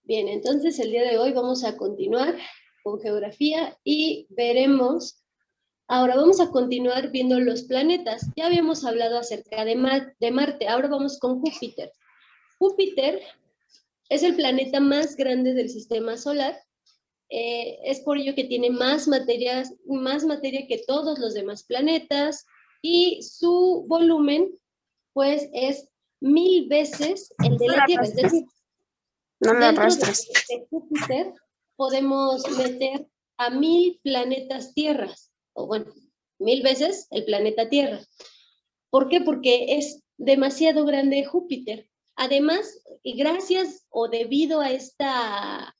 Bien, entonces el día de hoy vamos a continuar con geografía y veremos, ahora vamos a continuar viendo los planetas. Ya habíamos hablado acerca de Marte, ahora vamos con Júpiter. Júpiter es el planeta más grande del sistema solar. Es por ello que tiene más materia que todos los demás planetas y su volumen pues es 1000 veces el de No me la Tierra, es arrastres. decir, No me dentro arrastres. de Júpiter podemos meter a 1000 planetas tierras, o bueno, 1000 veces el planeta Tierra. ¿Por qué? Porque es demasiado grande Júpiter. Además, y gracias o debido a esta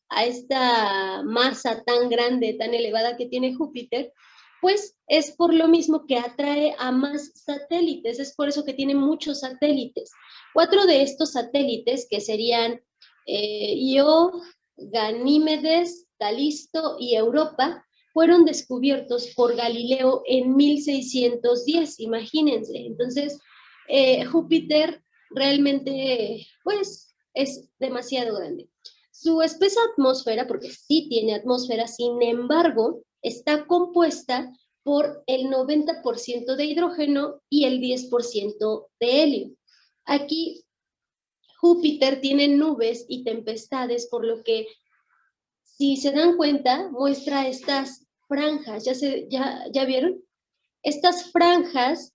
masa tan grande, tan elevada que tiene Júpiter, pues es por lo mismo que atrae a más satélites, es por eso que tiene muchos satélites. 4 de estos satélites, que serían Io, Ganímedes, Calisto y Europa, fueron descubiertos por Galileo en 1610, imagínense. Entonces, Júpiter realmente, pues, es demasiado grande. Su espesa atmósfera, porque sí tiene atmósfera, sin embargo, está compuesta por el 90% de hidrógeno y el 10% de helio. Aquí Júpiter tiene nubes y tempestades, por lo que, si se dan cuenta, muestra estas franjas. ¿Ya vieron? Estas franjas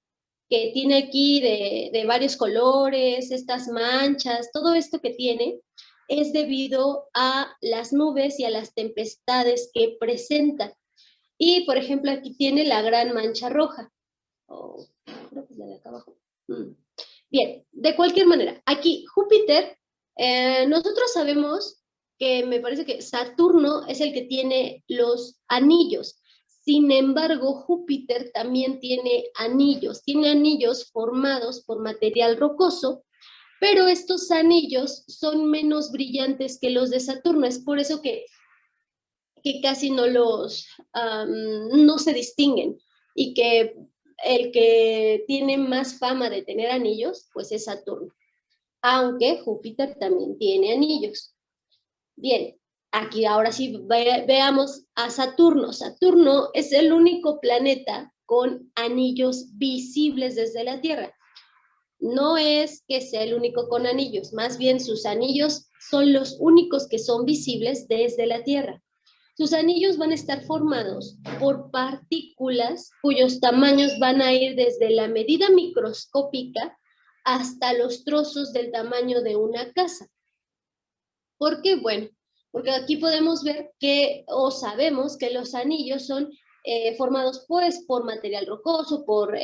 que tiene aquí de varios colores, estas manchas, todo esto que tiene, es debido a las nubes y a las tempestades que presenta. Y, por ejemplo, aquí tiene la gran mancha roja. Oh, creo que es la de acá abajo. Bien, de cualquier manera, aquí Júpiter, nosotros sabemos que me parece que Saturno es el que tiene los anillos. Sin embargo, Júpiter también tiene anillos formados por material rocoso, pero estos anillos son menos brillantes que los de Saturno. Es por eso que casi no se distinguen y que el que tiene más fama de tener anillos, pues es Saturno, aunque Júpiter también tiene anillos. Bien, aquí ahora sí veamos a Saturno. Saturno es el único planeta con anillos visibles desde la Tierra. No es que sea el único con anillos, más bien sus anillos son los únicos que son visibles desde la Tierra. Sus anillos van a estar formados por partículas cuyos tamaños van a ir desde la medida microscópica hasta los trozos del tamaño de una casa. ¿Por qué? Bueno, porque aquí podemos ver que, o sabemos que los anillos son formados pues por material rocoso, por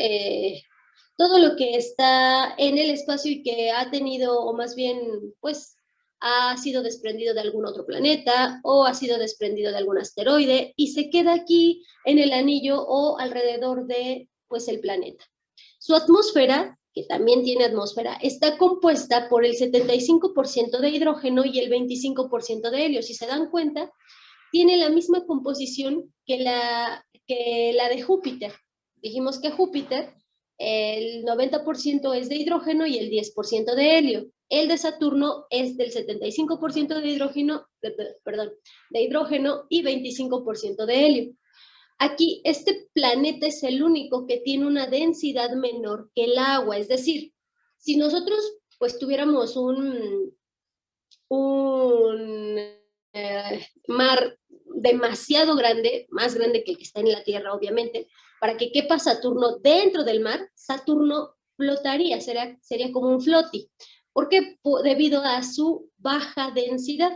todo lo que está en el espacio y que ha tenido, o más bien, pues, ha sido desprendido de algún otro planeta o ha sido desprendido de algún asteroide y se queda aquí en el anillo o alrededor de, pues, el planeta. Su atmósfera, que también tiene atmósfera, está compuesta por el 75% de hidrógeno y el 25% de helio. Si se dan cuenta, tiene la misma composición que la de Júpiter. Dijimos que Júpiter, el 90% es de hidrógeno y el 10% de helio. El de Saturno es del 75% de hidrógeno, de hidrógeno y 25% de helio. Aquí, este planeta es el único que tiene una densidad menor que el agua, es decir, si nosotros pues tuviéramos un mar demasiado grande, más grande que el que está en la Tierra, obviamente, para que quepa Saturno dentro del mar, Saturno flotaría, sería como un floti. ¿Por qué? Debido a su baja densidad.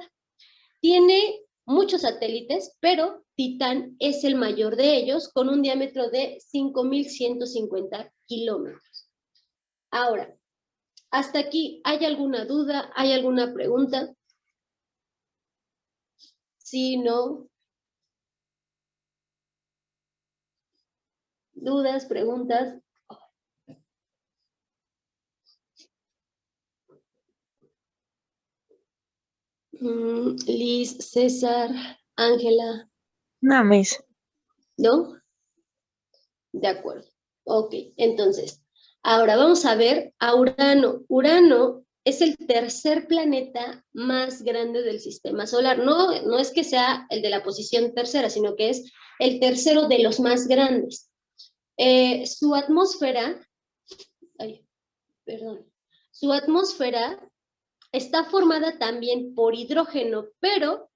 Tiene muchos satélites, pero Titán es el mayor de ellos, con un diámetro de 5.150 kilómetros. Ahora, hasta aquí, ¿hay alguna duda? ¿Hay alguna pregunta? Sí, no. ¿Dudas, preguntas? Liz, César, Ángela. No, Miss. ¿No? De acuerdo. Ok, entonces, ahora vamos a ver a Urano. Urano es el tercer planeta más grande del sistema solar. No es que sea el de la posición tercera, sino que es el tercero de los más grandes. Su atmósfera, su atmósfera está formada también por hidrógeno, pero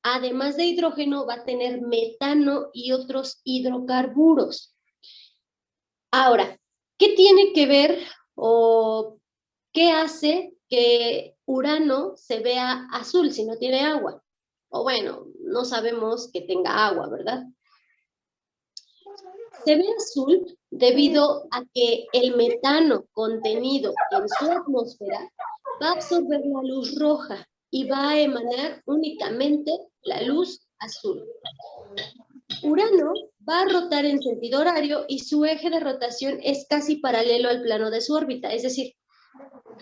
además de hidrógeno va a tener metano y otros hidrocarburos. Ahora, ¿qué tiene que ver o qué hace que Urano se vea azul si no tiene agua? O bueno, no sabemos que tenga agua, ¿verdad? Se ve azul debido a que el metano contenido en su atmósfera va a absorber la luz roja y va a emanar únicamente la luz azul. Urano va a rotar en sentido horario y su eje de rotación es casi paralelo al plano de su órbita, es decir,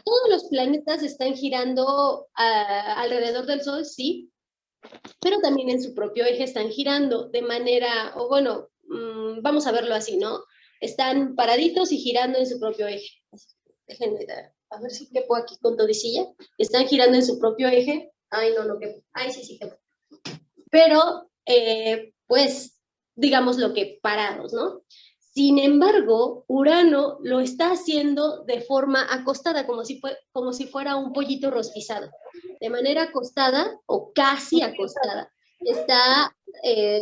todos los planetas están girando alrededor del Sol, sí, pero también en su propio eje están girando de manera, o bueno, vamos a verlo así, ¿no? Están paraditos y girando en su propio eje. Déjenme a ver si quepo aquí con todicilla. Están girando en su propio eje. Ay, no quepo. Ay, sí quepo. Pero, pues, digamos lo que parados, ¿no? Sin embargo, Urano lo está haciendo de forma acostada, como si fuera un pollito rostizado. De manera acostada o casi acostada. Está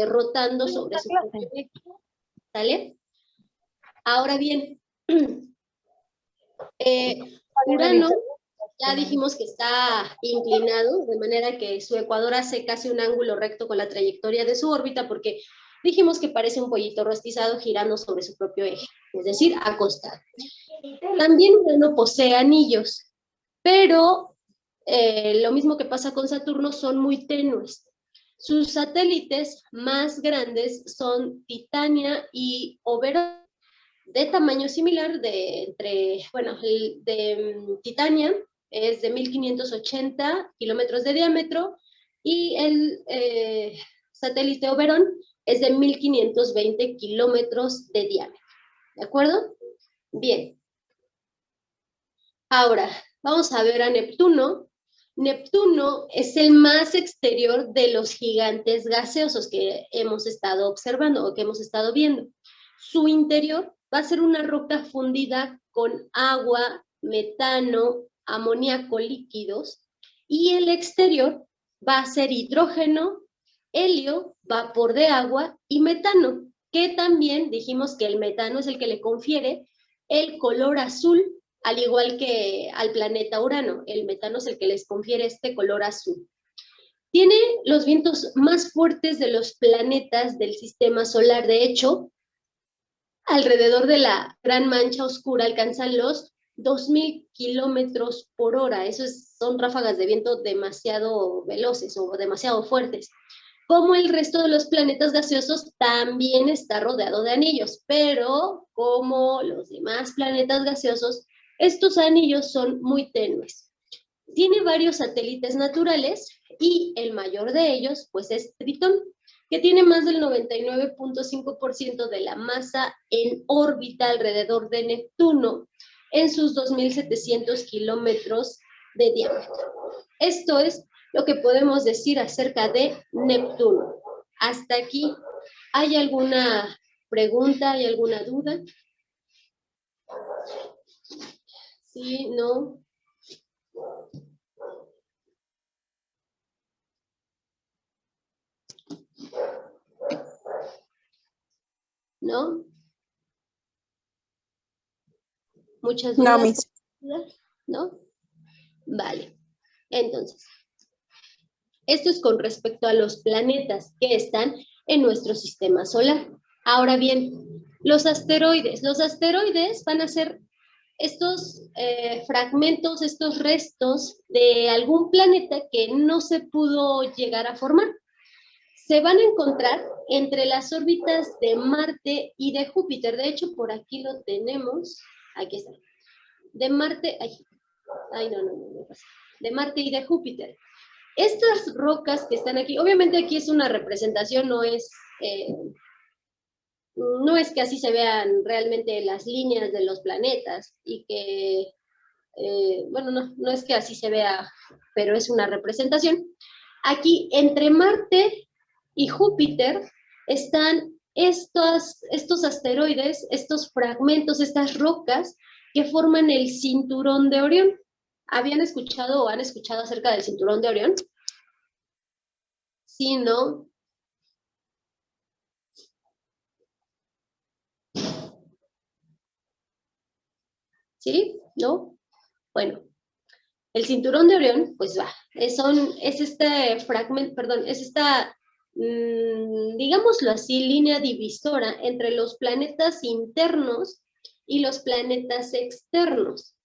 rotando sobre su propio eje. ¿Sale? Ahora bien, Urano, ya dijimos que está inclinado, de manera que su ecuador hace casi un ángulo recto con la trayectoria de su órbita, porque dijimos que parece un pollito rostizado girando sobre su propio eje, es decir, acostado. También Urano posee anillos, pero lo mismo que pasa con Saturno, son muy tenues. Sus satélites más grandes son Titania y Oberon, de tamaño similar, Titania es de 1580 kilómetros de diámetro y el satélite Oberon es de 1520 kilómetros de diámetro. ¿De acuerdo? Bien. Ahora, vamos a ver a Neptuno. Neptuno es el más exterior de los gigantes gaseosos que hemos estado observando o que hemos estado viendo. Su interior va a ser una roca fundida con agua, metano, amoníaco líquidos, y el exterior va a ser hidrógeno, helio, vapor de agua y metano, que también dijimos que el metano es el que le confiere el color azul, al igual que al planeta Urano. El metano es el que les confiere este color azul. Tiene los vientos más fuertes de los planetas del sistema solar. De hecho, alrededor de la gran mancha oscura alcanzan los 2000 kilómetros por hora. Son ráfagas de viento demasiado veloces o demasiado fuertes. Como el resto de los planetas gaseosos, también está rodeado de anillos, pero como los demás planetas gaseosos, estos anillos son muy tenues. Tiene varios satélites naturales y el mayor de ellos, pues, es Tritón, que tiene más del 99.5% de la masa en órbita alrededor de Neptuno en sus 2700 kilómetros de diámetro. Esto es lo que podemos decir acerca de Neptuno. Hasta aquí, ¿hay alguna pregunta? ¿Hay alguna duda? ¿Sí? ¿No? ¿No? ¿Muchas dudas? No, Miss. ¿No? Vale. Entonces, esto es con respecto a los planetas que están en nuestro sistema solar. Ahora bien, los asteroides. Los asteroides van a ser estos fragmentos, estos restos de algún planeta que no se pudo llegar a formar. Se van a encontrar entre las órbitas de Marte y de Júpiter. De hecho, por aquí lo tenemos. Aquí está. De Marte, de Marte y de Júpiter. Estas rocas que están aquí, obviamente aquí es una representación, no es que así se vean realmente las líneas de los planetas y que bueno, no es que así se vea, pero es una representación. Aquí, entre Marte y Júpiter, están estos asteroides, estos fragmentos, estas rocas que forman el cinturón de Orión. ¿Habían escuchado o han escuchado acerca del cinturón de Orión? Sí, ¿no? ¿Sí? ¿No? Bueno, el cinturón de Orión, pues va, es este fragmento, perdón, es esta, digámoslo así, línea divisora entre los planetas internos y los planetas externos.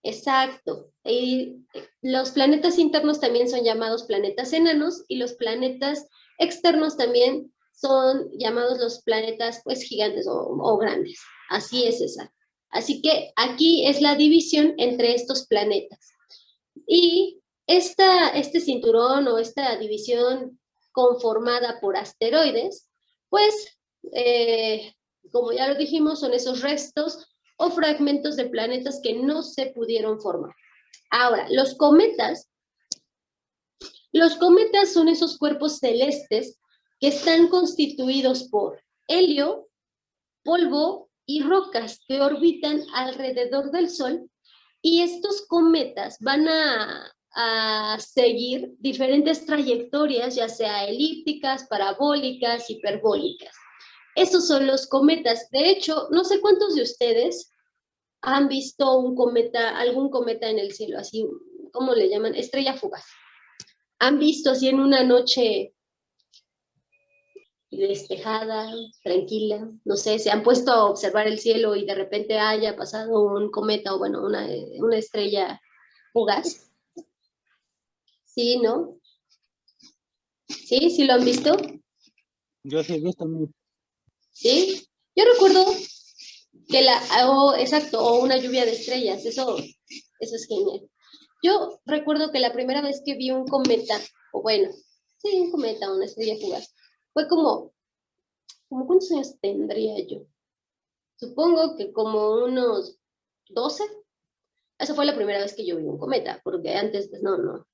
Exacto. Y los planetas internos también son llamados planetas enanos y los planetas externos también son llamados los planetas pues gigantes o grandes. Así es esa. Así que aquí es la división entre estos planetas. Y este cinturón o esta división conformada por asteroides, pues, como ya lo dijimos, son esos restos o fragmentos de planetas que no se pudieron formar. Ahora, los cometas son esos cuerpos celestes que están constituidos por helio, polvo y rocas que orbitan alrededor del Sol, y estos cometas van a seguir diferentes trayectorias, ya sea elípticas, parabólicas, hiperbólicas. Esos son los cometas. De hecho, no sé cuántos de ustedes han visto un cometa, algún cometa en el cielo, así, ¿cómo le llaman? Estrella fugaz. ¿Han visto así en una noche despejada, tranquila? No sé, se han puesto a observar el cielo y de repente haya pasado un cometa o bueno, una estrella fugaz. ¿Sí, no? ¿Sí? ¿Sí lo han visto? Yo sí he visto mucho. ¿Sí? Yo recuerdo que exacto, o una lluvia de estrellas, eso es genial. Yo recuerdo que la primera vez que vi un cometa, o bueno, sí, un cometa, una estrella fugaz, fue como ¿cuántos años tendría yo? Supongo que como unos 12. Esa fue la primera vez que yo vi un cometa, porque antes, pues no,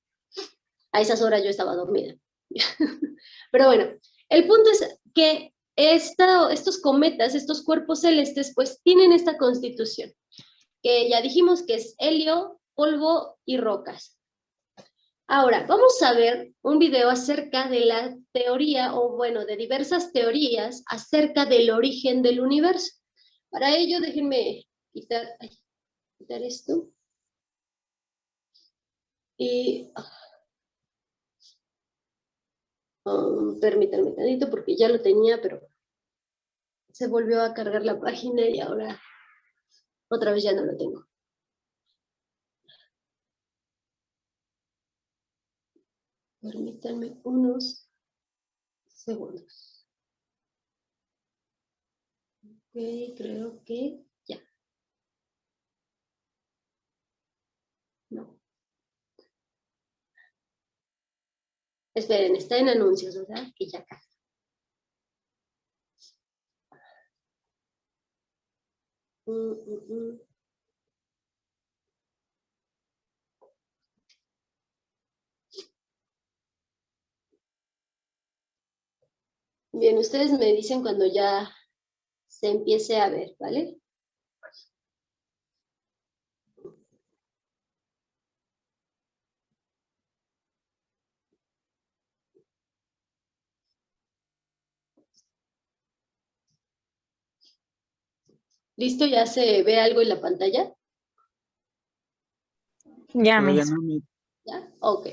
a esas horas yo estaba dormida. Pero bueno, el punto es que estos cometas, estos cuerpos celestes, pues tienen esta constitución, que ya dijimos que es helio, polvo y rocas. Ahora, vamos a ver un video acerca de la teoría, o bueno, de diversas teorías acerca del origen del universo. Para ello, déjenme quitar esto. Y permítanme tantito porque ya lo tenía, pero se volvió a cargar la página y ahora otra vez ya no lo tengo. Permítanme unos segundos. Ok, creo que ya. No. Esperen, está en anuncios, ¿verdad? Que ya casi. Bien, ustedes me dicen cuando ya se empiece a ver, ¿vale? ¿Listo? ¿Ya se ve algo en la pantalla? Ya, Todavía Miss. no me... ¿Ya? Ok.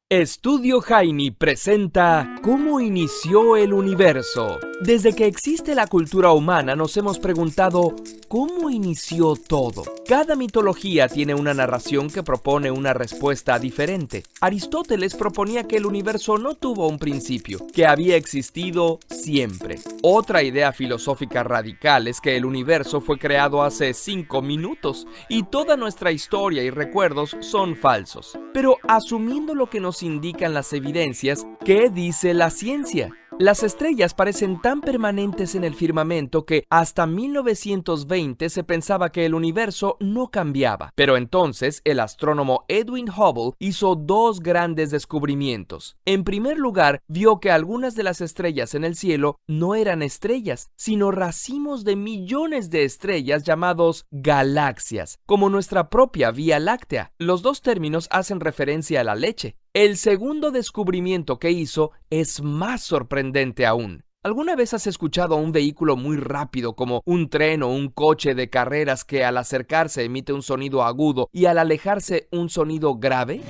Estudio Jaini presenta ¿Cómo inició el universo? Desde que existe la cultura humana nos hemos preguntado ¿cómo inició todo? Cada mitología tiene una narración que propone una respuesta diferente. Aristóteles proponía que el universo no tuvo un principio, que había existido siempre. Otra idea filosófica radical es que el universo fue creado hace 5 minutos y toda nuestra historia y recuerdos son falsos. Pero asumiendo lo que nos indican las evidencias, ¿qué dice la ciencia? Las estrellas parecen tan permanentes en el firmamento que hasta 1920 se pensaba que el universo no cambiaba. Pero entonces el astrónomo Edwin Hubble hizo dos grandes descubrimientos. En primer lugar, vio que algunas de las estrellas en el cielo no eran estrellas, sino racimos de millones de estrellas llamados galaxias, como nuestra propia Vía Láctea. Los dos términos hacen referencia a la leche. El segundo descubrimiento que hizo es más sorprendente aún. ¿Alguna vez has escuchado a un vehículo muy rápido como un tren o un coche de carreras que al acercarse emite un sonido agudo y al alejarse un sonido grave?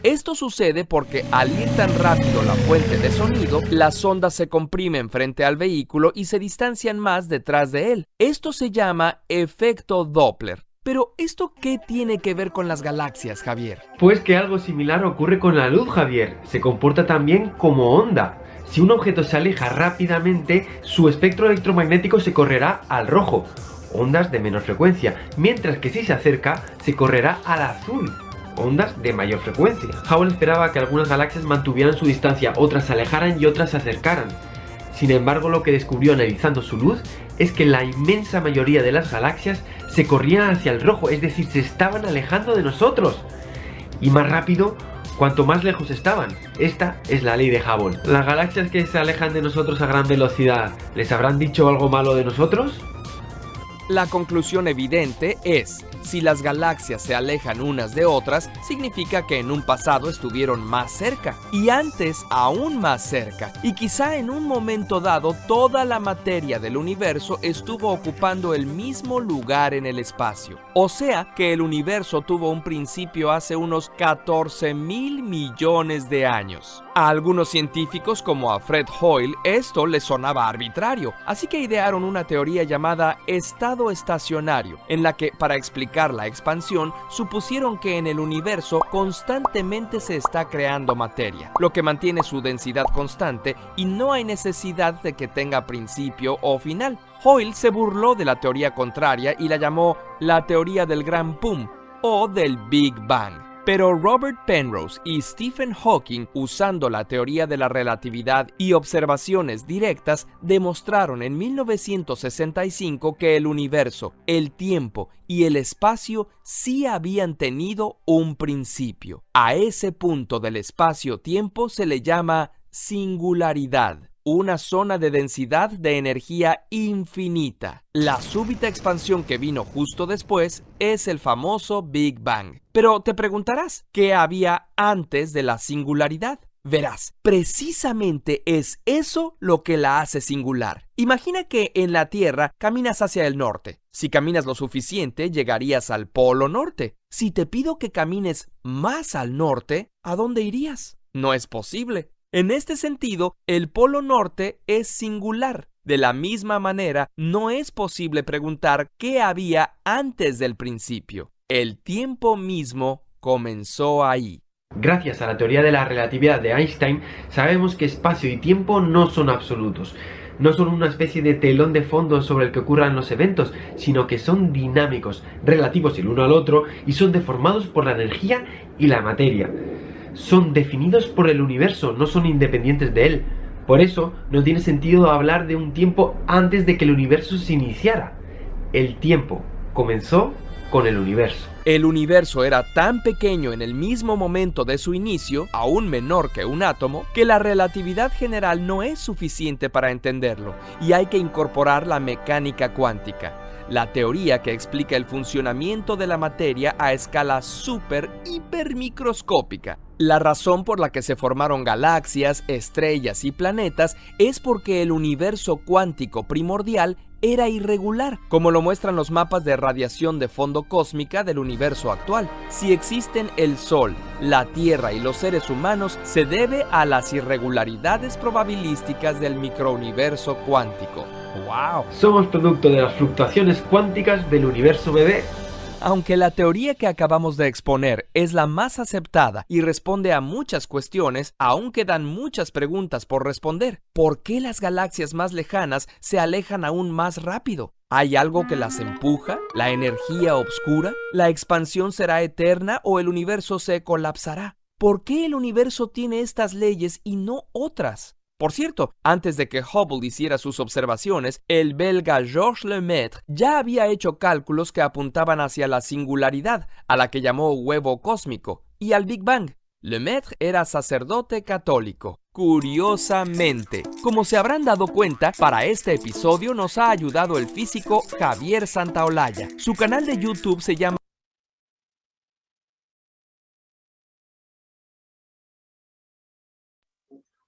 Esto sucede porque al ir tan rápido la fuente de sonido, las ondas se comprimen frente al vehículo y se distancian más detrás de él. Esto se llama efecto Doppler. Pero, ¿esto qué tiene que ver con las galaxias, Javier? Pues que algo similar ocurre con la luz, Javier. Se comporta también como onda. Si un objeto se aleja rápidamente, su espectro electromagnético se correrá al rojo, ondas de menor frecuencia, mientras que si se acerca, se correrá al azul, ondas de mayor frecuencia. Hubble esperaba que algunas galaxias mantuvieran su distancia, otras se alejaran y otras se acercaran. Sin embargo, lo que descubrió analizando su luz es que la inmensa mayoría de las galaxias se corrían hacia el rojo, es decir, se estaban alejando de nosotros. Y más rápido, cuanto más lejos estaban. Esta es la ley de Hubble. ¿Las galaxias que se alejan de nosotros a gran velocidad les habrán dicho algo malo de nosotros? La conclusión evidente es, si las galaxias se alejan unas de otras, significa que en un pasado estuvieron más cerca, y antes aún más cerca, y quizá en un momento dado toda la materia del universo estuvo ocupando el mismo lugar en el espacio. O sea que el universo tuvo un principio hace unos 14.000 millones de años. A algunos científicos como a Fred Hoyle esto les sonaba arbitrario, así que idearon una teoría llamada estado estacionario, en la que para explicar la expansión supusieron que en el universo constantemente se está creando materia, lo que mantiene su densidad constante y no hay necesidad de que tenga principio o final. Hoyle se burló de la teoría contraria y la llamó la teoría del gran pum o del Big Bang. Pero Robert Penrose y Stephen Hawking, usando la teoría de la relatividad y observaciones directas, demostraron en 1965 que el universo, el tiempo y el espacio sí habían tenido un principio. A ese punto del espacio-tiempo se le llama singularidad. Una zona de densidad de energía infinita. La súbita expansión que vino justo después es el famoso Big Bang. Pero te preguntarás, ¿qué había antes de la singularidad? Verás, precisamente es eso lo que la hace singular. Imagina que en la Tierra caminas hacia el norte. Si caminas lo suficiente, llegarías al Polo Norte. Si te pido que camines más al norte, ¿a dónde irías? No es posible. En este sentido, el Polo Norte es singular. De la misma manera, no es posible preguntar qué había antes del principio. El tiempo mismo comenzó ahí. Gracias a la teoría de la relatividad de Einstein, sabemos que espacio y tiempo no son absolutos. No son una especie de telón de fondo sobre el que ocurran los eventos, sino que son dinámicos, relativos el uno al otro y son deformados por la energía y la materia. Son definidos por el universo, no son independientes de él. Por eso, no tiene sentido hablar de un tiempo antes de que el universo se iniciara. El tiempo comenzó con el universo. El universo era tan pequeño en el mismo momento de su inicio, aún menor que un átomo, que la relatividad general no es suficiente para entenderlo, y hay que incorporar la mecánica cuántica, la teoría que explica el funcionamiento de la materia a escala hipermicroscópica. La razón por la que se formaron galaxias, estrellas y planetas es porque el universo cuántico primordial era irregular, como lo muestran los mapas de radiación de fondo cósmica del universo actual. Si existen el Sol, la Tierra y los seres humanos, se debe a las irregularidades probabilísticas del microuniverso cuántico. ¡Wow! Somos producto de las fluctuaciones cuánticas del universo bebé. Aunque la teoría que acabamos de exponer es la más aceptada y responde a muchas cuestiones, aún quedan muchas preguntas por responder. ¿Por qué las galaxias más lejanas se alejan aún más rápido? ¿Hay algo que las empuja? ¿La energía oscura? ¿La expansión será eterna o el universo se colapsará? ¿Por qué el universo tiene estas leyes y no otras? Por cierto, antes de que Hubble hiciera sus observaciones, el belga Georges Lemaître ya había hecho cálculos que apuntaban hacia la singularidad, a la que llamó huevo cósmico, y al Big Bang. Lemaître era sacerdote católico. Curiosamente, como se habrán dado cuenta, para este episodio nos ha ayudado el físico Javier Santaolalla. Su canal de YouTube se llama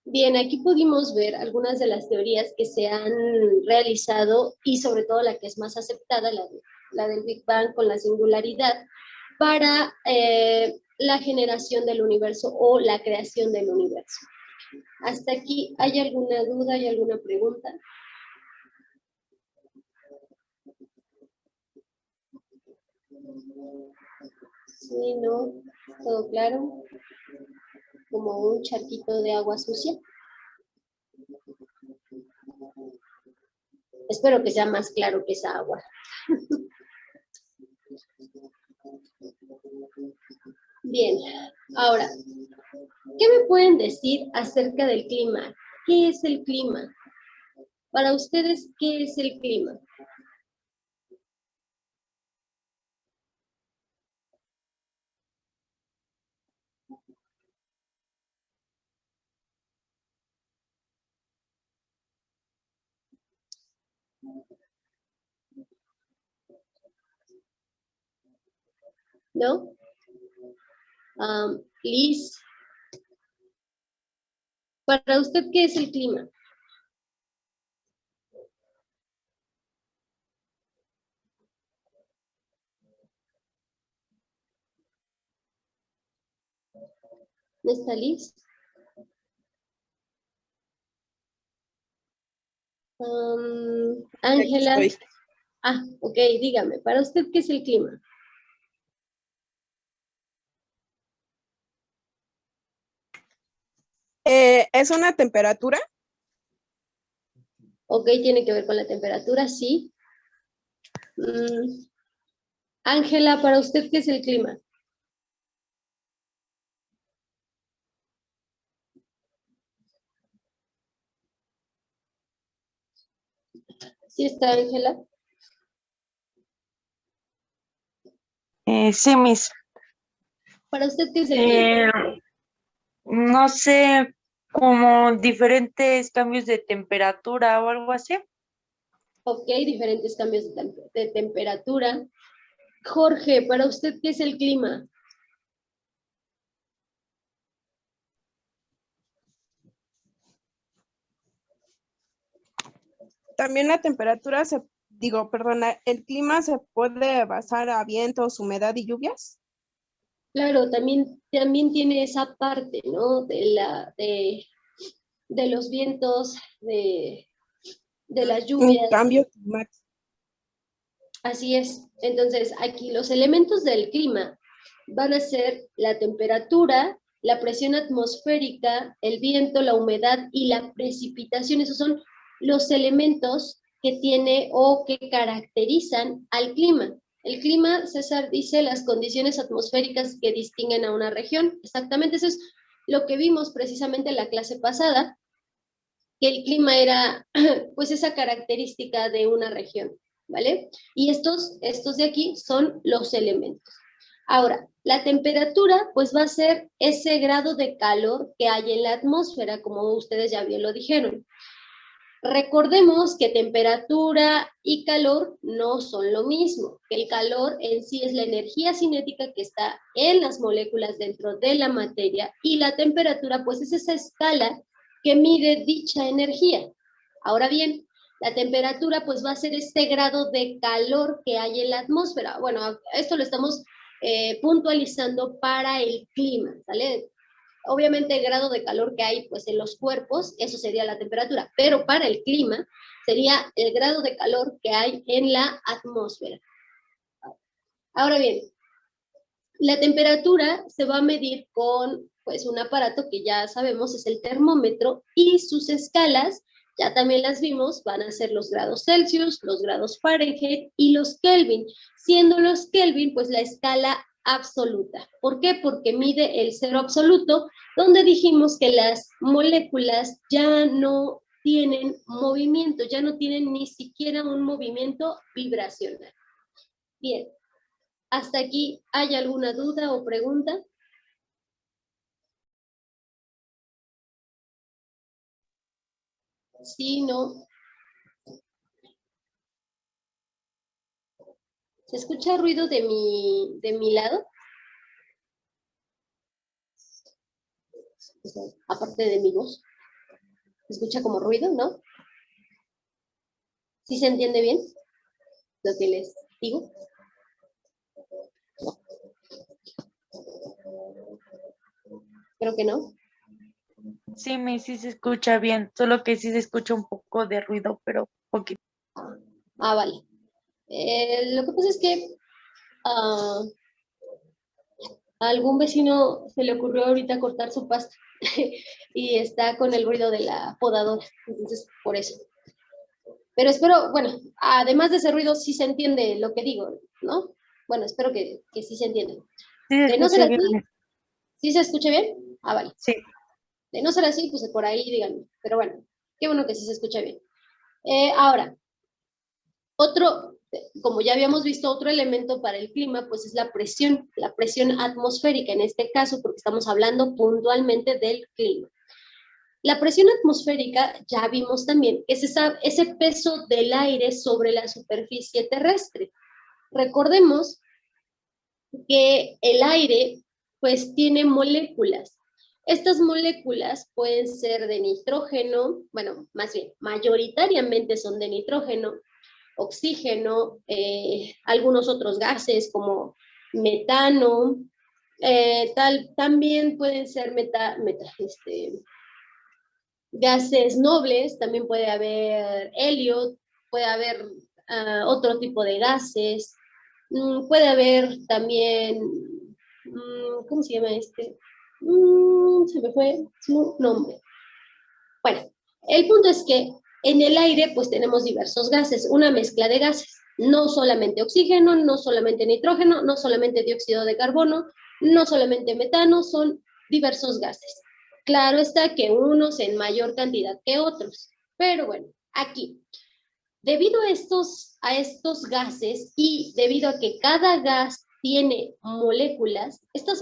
Bien, aquí pudimos ver algunas de las teorías que se han realizado y sobre todo la que es más aceptada, la del Big Bang con la singularidad, para la generación del universo o la creación del universo. Hasta aquí, ¿hay alguna duda, hay alguna pregunta? Sí, no, todo claro. Como un charquito de agua sucia. Espero que sea más claro que esa agua. Bien, ahora, ¿qué me pueden decir acerca del clima? ¿Qué es el clima? Para ustedes, ¿qué es el clima? ¿No? Liz, ¿para usted qué es el clima? ¿No está Liz? Ángela. Ok, dígame, ¿para usted qué es el clima? ¿Es una temperatura? Ok, tiene que ver con la temperatura, sí. Ángela, ¿para usted qué es el clima? ¿Sí está Ángela? Sí, Miss. ¿Para usted qué es el clima? No sé, como diferentes cambios de temperatura o algo así. Ok, diferentes cambios de temperatura. Jorge, ¿para usted qué es el clima? También la temperatura el clima se puede basar a vientos, humedad y lluvias. Claro, también tiene esa parte, ¿no? De los vientos, de las Un lluvias. cambio climático. Así es. Entonces, aquí los elementos del clima van a ser la temperatura, la presión atmosférica, el viento, la humedad y la precipitación. Esos son los elementos que tiene o que caracterizan al clima. El clima, César dice, las condiciones atmosféricas que distinguen a una región. Exactamente, eso es lo que vimos precisamente en la clase pasada, que el clima era pues esa característica de una región, ¿vale? Y estos de aquí son los elementos. Ahora, la temperatura pues va a ser ese grado de calor que hay en la atmósfera, como ustedes ya bien lo dijeron. Recordemos que temperatura y calor no son lo mismo, que el calor en sí es la energía cinética que está en las moléculas dentro de la materia y la temperatura pues es esa escala que mide dicha energía. Ahora bien, la temperatura pues va a ser este grado de calor que hay en la atmósfera. Bueno, esto lo estamos puntualizando para el clima, ¿sale? Obviamente el grado de calor que hay pues en los cuerpos, eso sería la temperatura, pero para el clima sería el grado de calor que hay en la atmósfera. Ahora bien, la temperatura se va a medir con pues un aparato que ya sabemos es el termómetro y sus escalas, ya también las vimos, van a ser los grados Celsius, los grados Fahrenheit y los Kelvin, siendo los Kelvin pues la escala absoluta. ¿Por qué? Porque mide el cero absoluto, donde dijimos que las moléculas ya no tienen movimiento, ya no tienen ni siquiera un movimiento vibracional. Bien, ¿hasta aquí hay alguna duda o pregunta? Sí, no. ¿Se escucha ruido de mi lado? O sea, aparte de mi voz. ¿Se escucha como ruido, no? ¿Sí se entiende bien lo que les digo? Creo que no. Sí, sí se escucha bien, solo que sí se escucha un poco de ruido, pero poquito. Ah, vale. Lo que pasa es que a algún vecino se le ocurrió ahorita cortar su pasto y está con el ruido de la podadora, entonces por eso. Pero espero, bueno, además de ese ruido sí se entiende lo que digo, ¿no? Bueno, espero que sí se entienda. Sí se De no ser escucha así, bien. ¿sí se escucha bien? Ah, vale. Sí. De no ser así, pues por ahí díganme. Pero bueno, qué bueno que sí se escucha bien. Ahora, otro, como ya habíamos visto, otro elemento para el clima, pues es la presión atmosférica en este caso, porque estamos hablando puntualmente del clima. La presión atmosférica, ya vimos también, es ese peso del aire sobre la superficie terrestre. Recordemos que el aire, pues, tiene moléculas. Estas moléculas pueden ser de nitrógeno, bueno, más bien, mayoritariamente son de nitrógeno, oxígeno, algunos otros gases como metano, también pueden ser gases nobles, también puede haber helio, puede haber otro tipo de gases, puede haber también, ¿cómo se llama este? Se me fue su nombre. Bueno, el punto es que en el aire pues tenemos diversos gases, una mezcla de gases, no solamente oxígeno, no solamente nitrógeno, no solamente dióxido de carbono, no solamente metano, son diversos gases. Claro está que unos en mayor cantidad que otros, pero bueno, aquí, debido a estos gases y debido a que cada gas tiene moléculas, estos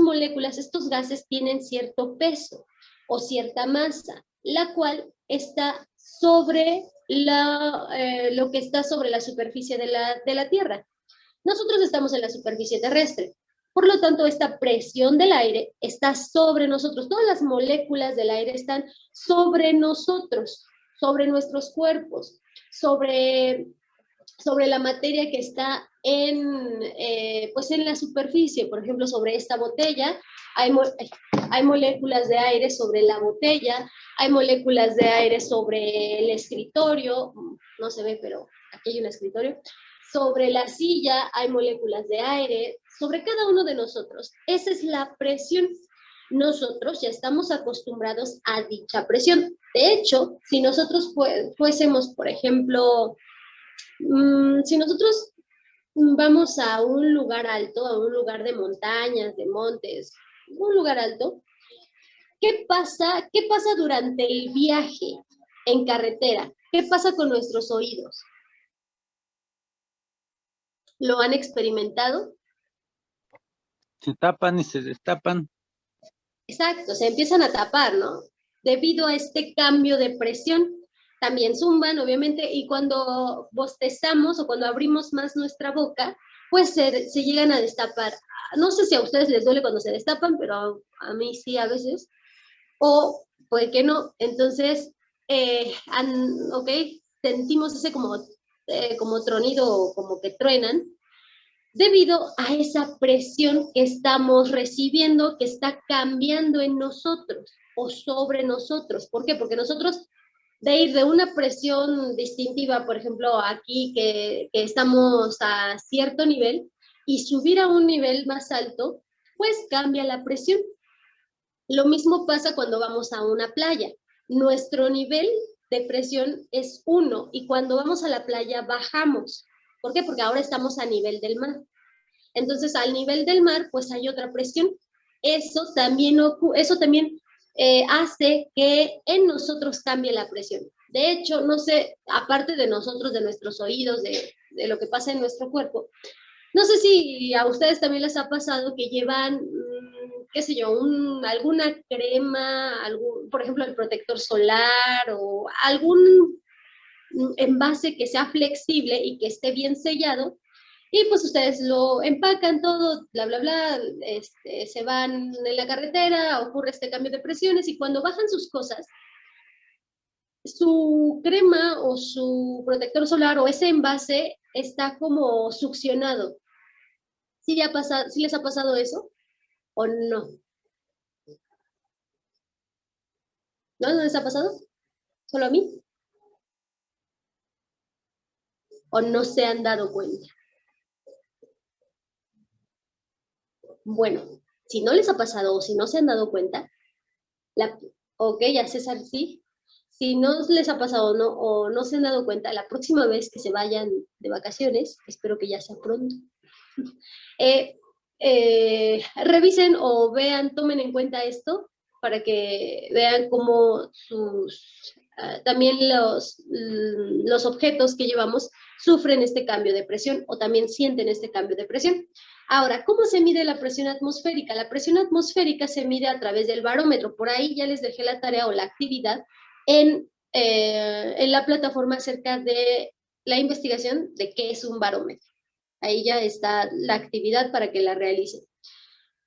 gases tienen cierto peso o cierta masa, la cual está sobre lo que está sobre la superficie de la Tierra. Nosotros estamos en la superficie terrestre. Por lo tanto, esta presión del aire está sobre nosotros. Todas las moléculas del aire están sobre nosotros, sobre nuestros cuerpos, sobre la materia que está pues en la superficie. Por ejemplo, sobre esta botella hay moléculas de aire sobre la botella, hay moléculas de aire sobre el escritorio, no se ve, pero aquí hay un escritorio. Sobre la silla hay moléculas de aire, sobre cada uno de nosotros. Esa es la presión. Nosotros ya estamos acostumbrados a dicha presión. De hecho, si nosotros fuésemos, por ejemplo, si nosotros vamos a un lugar alto, a un lugar de montañas, de montes, un lugar alto, ¿qué pasa durante el viaje en carretera? ¿Qué pasa con nuestros oídos? ¿Lo han experimentado? Se tapan y se destapan. Exacto, se empiezan a tapar, ¿no? Debido a este cambio de presión. También zumban, obviamente, y cuando bostezamos o cuando abrimos más nuestra boca, pues se llegan a destapar. No sé si a ustedes les duele cuando se destapan, pero a mí sí a veces. O puede que no. Entonces, ok, sentimos ese como tronido, como que truenan, debido a esa presión que estamos recibiendo, que está cambiando en nosotros o sobre nosotros. ¿Por qué? Porque nosotros, de ir de una presión distintiva, por ejemplo, aquí que estamos a cierto nivel, y subir a un nivel más alto, pues cambia la presión. Lo mismo pasa cuando vamos a una playa. Nuestro nivel de presión es 1 y cuando vamos a la playa bajamos. ¿Por qué? Porque ahora estamos a nivel del mar. Entonces, al nivel del mar, pues hay otra presión. Eso también hace que en nosotros cambie la presión. De hecho, no sé, aparte de nosotros, de nuestros oídos, de lo que pasa en nuestro cuerpo, no sé si a ustedes también les ha pasado que llevan, qué sé yo, alguna crema, por ejemplo, el protector solar o algún envase que sea flexible y que esté bien sellado, y pues ustedes lo empacan todo, bla, bla, bla, se van en la carretera, ocurre este cambio de presiones, y cuando bajan sus cosas, su crema o su protector solar o ese envase está como succionado. ¿Sí les ha pasado eso o no? ¿No les ha pasado? ¿Solo a mí? ¿O no se han dado cuenta? Bueno, si no les ha pasado o si no se han dado cuenta, ok, ya César, sí. Si no les ha pasado o no se han dado cuenta, la próxima vez que se vayan de vacaciones, espero que ya sea pronto, revisen o vean, tomen en cuenta esto para que vean cómo también los objetos que llevamos sufren este cambio de presión o también sienten este cambio de presión. Ahora, ¿cómo se mide la presión atmosférica? La presión atmosférica se mide a través del barómetro. Por ahí ya les dejé la tarea o la actividad en la plataforma acerca de la investigación de qué es un barómetro. Ahí ya está la actividad para que la realicen.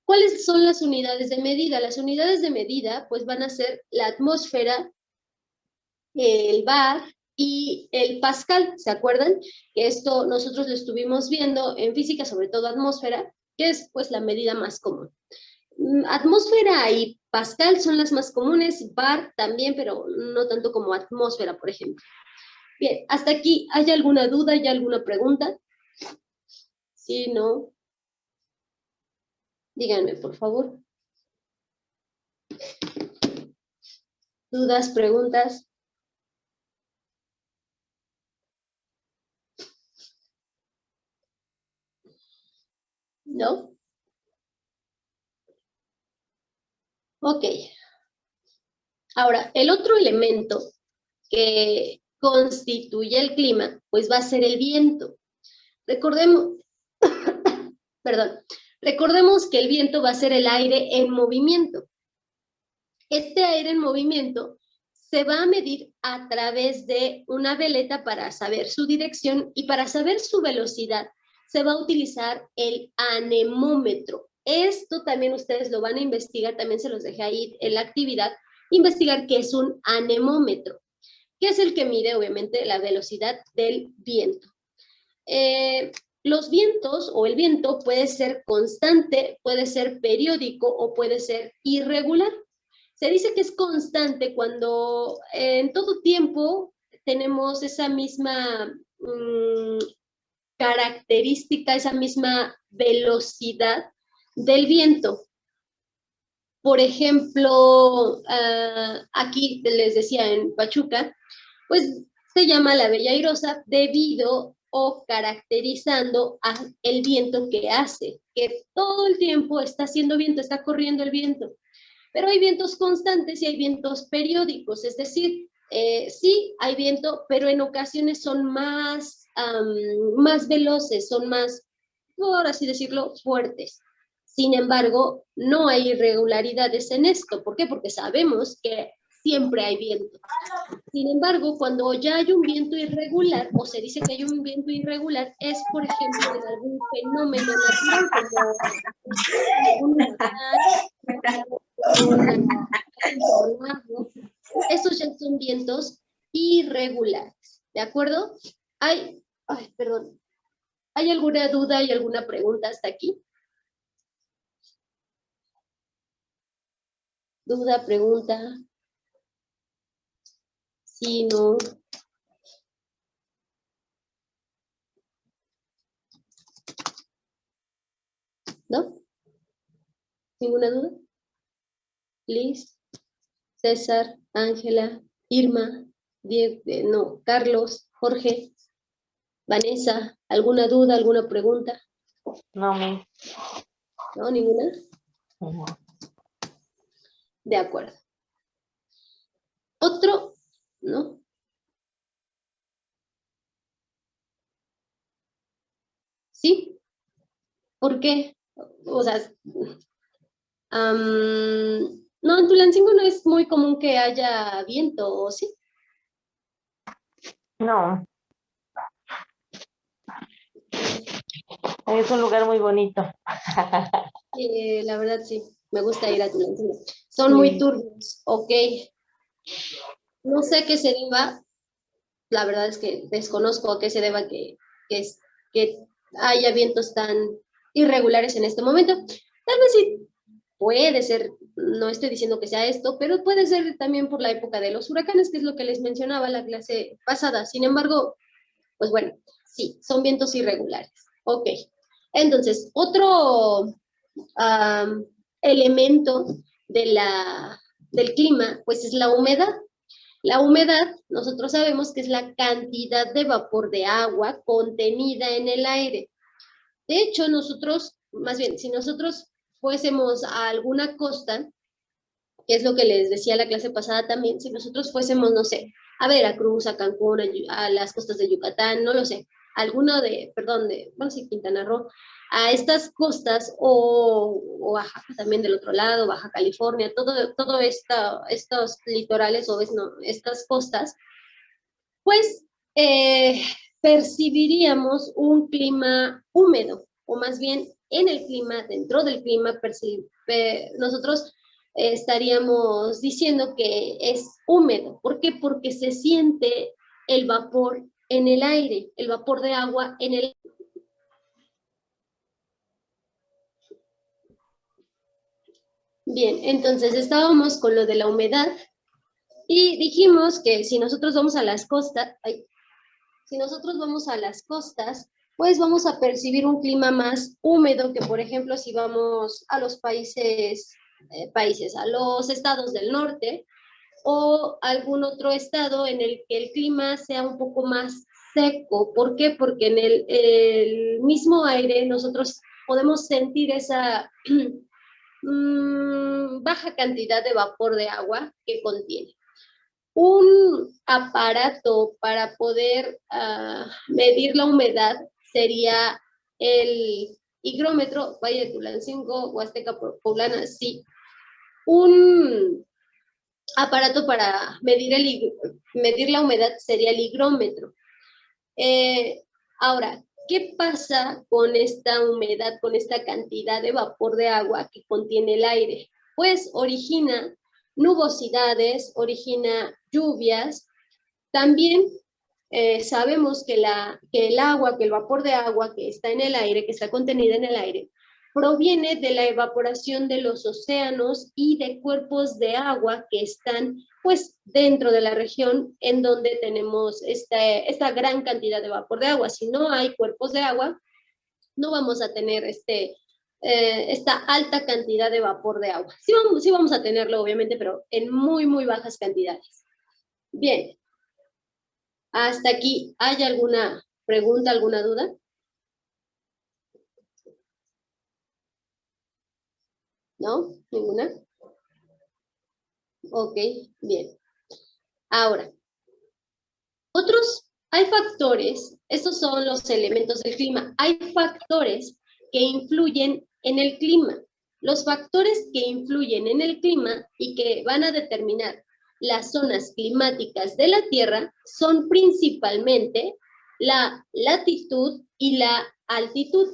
¿Cuáles son las unidades de medida? Las unidades de medida pues van a ser la atmósfera, el bar y el pascal. ¿Se acuerdan? Que esto nosotros lo estuvimos viendo en física, sobre todo atmósfera, que es pues la medida más común. Atmósfera y pascal son las más comunes, bar también, pero no tanto como atmósfera, por ejemplo. Bien, hasta aquí, ¿hay alguna duda, hay alguna pregunta? Sí, no. Díganme, por favor. ¿Dudas, preguntas? ¿No? Ok. Ahora, el otro elemento que constituye el clima, pues va a ser el viento. Recordemos, perdón, recordemos que el viento va a ser el aire en movimiento. Este aire en movimiento se va a medir a través de una veleta para saber su dirección, y para saber su velocidad se va a utilizar el anemómetro. Esto también ustedes lo van a investigar, también se los dejé ahí en la actividad, investigar qué es un anemómetro, que es el que mide obviamente la velocidad del viento. Los vientos o el viento puede ser constante, puede ser periódico o puede ser irregular. Se dice que es constante cuando en todo tiempo tenemos esa misma característica, esa misma velocidad del viento. Por ejemplo, aquí les decía en Pachuca, pues se llama la Bella Airosa debido o caracterizando el viento que hace, que todo el tiempo está haciendo viento, está corriendo el viento. Pero hay vientos constantes y hay vientos periódicos, es decir, sí hay viento, pero en ocasiones son más veloces, son más, por así decirlo, fuertes. Sin embargo, no hay irregularidades en esto. ¿Por qué? Porque sabemos que siempre hay viento. Sin embargo, cuando ya hay un viento irregular, o se dice que hay un viento irregular, es, por ejemplo, de algún fenómeno natural, como estos ya son vientos irregulares, ¿de acuerdo? Perdón. ¿Hay alguna duda y alguna pregunta hasta aquí? ¿Duda, pregunta? Sí, no. ¿No? ¿Ninguna duda? Liz, César, Ángela, Irma, Diego, Carlos, Jorge, Vanessa, ¿alguna duda, alguna pregunta? No me. ¿No? ¿Ninguna? No. De acuerdo. Otro, ¿no? ¿Sí? ¿Por qué? O sea, no, en Tulancingo no es muy común que haya viento, ¿o sí? No, es un lugar muy bonito. La verdad sí, me gusta ir a Tulancingo. Son muy Sí. turbios, ok. No sé a qué se deba, la verdad es que desconozco a qué se deba que haya vientos tan irregulares en este momento. Tal vez sí puede ser, no estoy diciendo que sea esto, pero puede ser también por la época de los huracanes, que es lo que les mencionaba la clase pasada. Sin embargo, pues bueno, sí, son vientos irregulares. Ok. Entonces, otro elemento del clima, pues es la humedad. La humedad, nosotros sabemos que es la cantidad de vapor de agua contenida en el aire. De hecho, nosotros, más bien, si nosotros fuésemos a alguna costa, que es lo que les decía la clase pasada también, si nosotros fuésemos, no sé, a Veracruz, a Cancún, a las costas de Yucatán, no lo sé, alguno de, perdón, bueno, sí, Quintana Roo, a estas costas o Oaxaca también del otro lado, Baja California, todo estos litorales o no, estas costas, pues percibiríamos un clima húmedo, o más bien en el clima, dentro del clima, nosotros estaríamos diciendo que es húmedo. ¿Por qué? Porque se siente el vapor en el aire, el vapor de agua en el aire. Bien, entonces estábamos con lo de la humedad y dijimos que si nosotros vamos a las costas, si nosotros vamos a las costas, pues vamos a percibir un clima más húmedo que, por ejemplo, si vamos a los a los estados del norte o algún otro estado en el que el clima sea un poco más seco. ¿Por qué? Porque en el mismo aire nosotros podemos sentir esa baja cantidad de vapor de agua que contiene. Un aparato para poder medir la humedad sería el higrómetro, Valle de Tulancingo, Huasteca Poblana, sí. Un aparato para medir la humedad sería el higrómetro. Ahora, ¿qué pasa con esta humedad, con esta cantidad de vapor de agua que contiene el aire? Pues origina nubosidades, origina lluvias. También sabemos que el agua, que el vapor de agua que está en el aire, que está contenida en el aire, proviene de la evaporación de los océanos y de cuerpos de agua que están pues dentro de la región en donde tenemos esta gran cantidad de vapor de agua. Si no hay cuerpos de agua, no vamos a tener esta alta cantidad de vapor de agua. Sí vamos a tenerlo, obviamente, pero en muy, muy bajas cantidades. Bien, hasta aquí, ¿hay alguna pregunta, alguna duda? ¿No? ¿Ninguna? Ok, bien. Ahora, hay factores, estos son los elementos del clima, hay factores que influyen en el clima. Los factores que influyen en el clima y que van a determinar las zonas climáticas de la Tierra son principalmente la latitud y la altitud.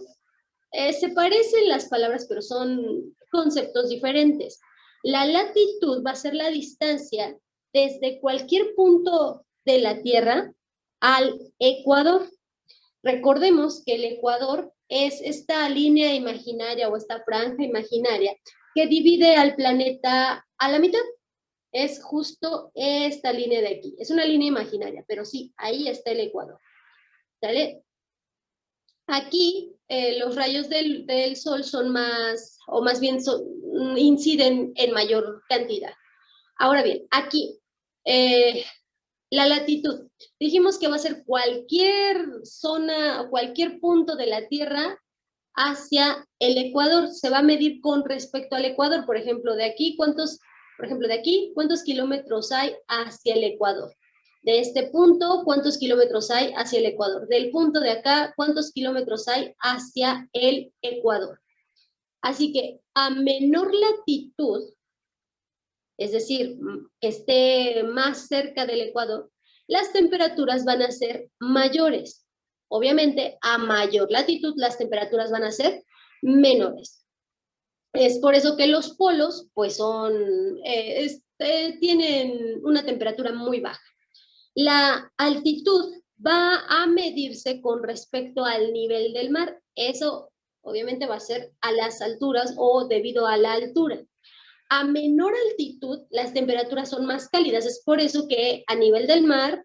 Se parecen las palabras, pero son conceptos diferentes. La latitud va a ser la distancia desde cualquier punto de la Tierra al Ecuador. Recordemos que el Ecuador es esta línea imaginaria o esta franja imaginaria que divide al planeta a la mitad. Es justo esta línea de aquí. Es una línea imaginaria, pero sí, ahí está el Ecuador. ¿Sale? Aquí los rayos del sol son más, o más bien inciden en mayor cantidad. Ahora bien, aquí, la latitud. Dijimos que va a ser cualquier zona o cualquier punto de la Tierra hacia el ecuador. Se va a medir con respecto al ecuador. Por ejemplo, de aquí, ¿cuántos kilómetros hay hacia el ecuador? De este punto, ¿cuántos kilómetros hay hacia el ecuador? Del punto de acá, ¿cuántos kilómetros hay hacia el ecuador? Así que a menor latitud, es decir, que esté más cerca del ecuador, las temperaturas van a ser mayores. Obviamente, a mayor latitud, las temperaturas van a ser menores. Es por eso que los polos, pues tienen una temperatura muy baja. La altitud va a medirse con respecto al nivel del mar. Eso, obviamente, va a ser a las alturas o debido a la altura. A menor altitud, las temperaturas son más cálidas. Es por eso que a nivel del mar,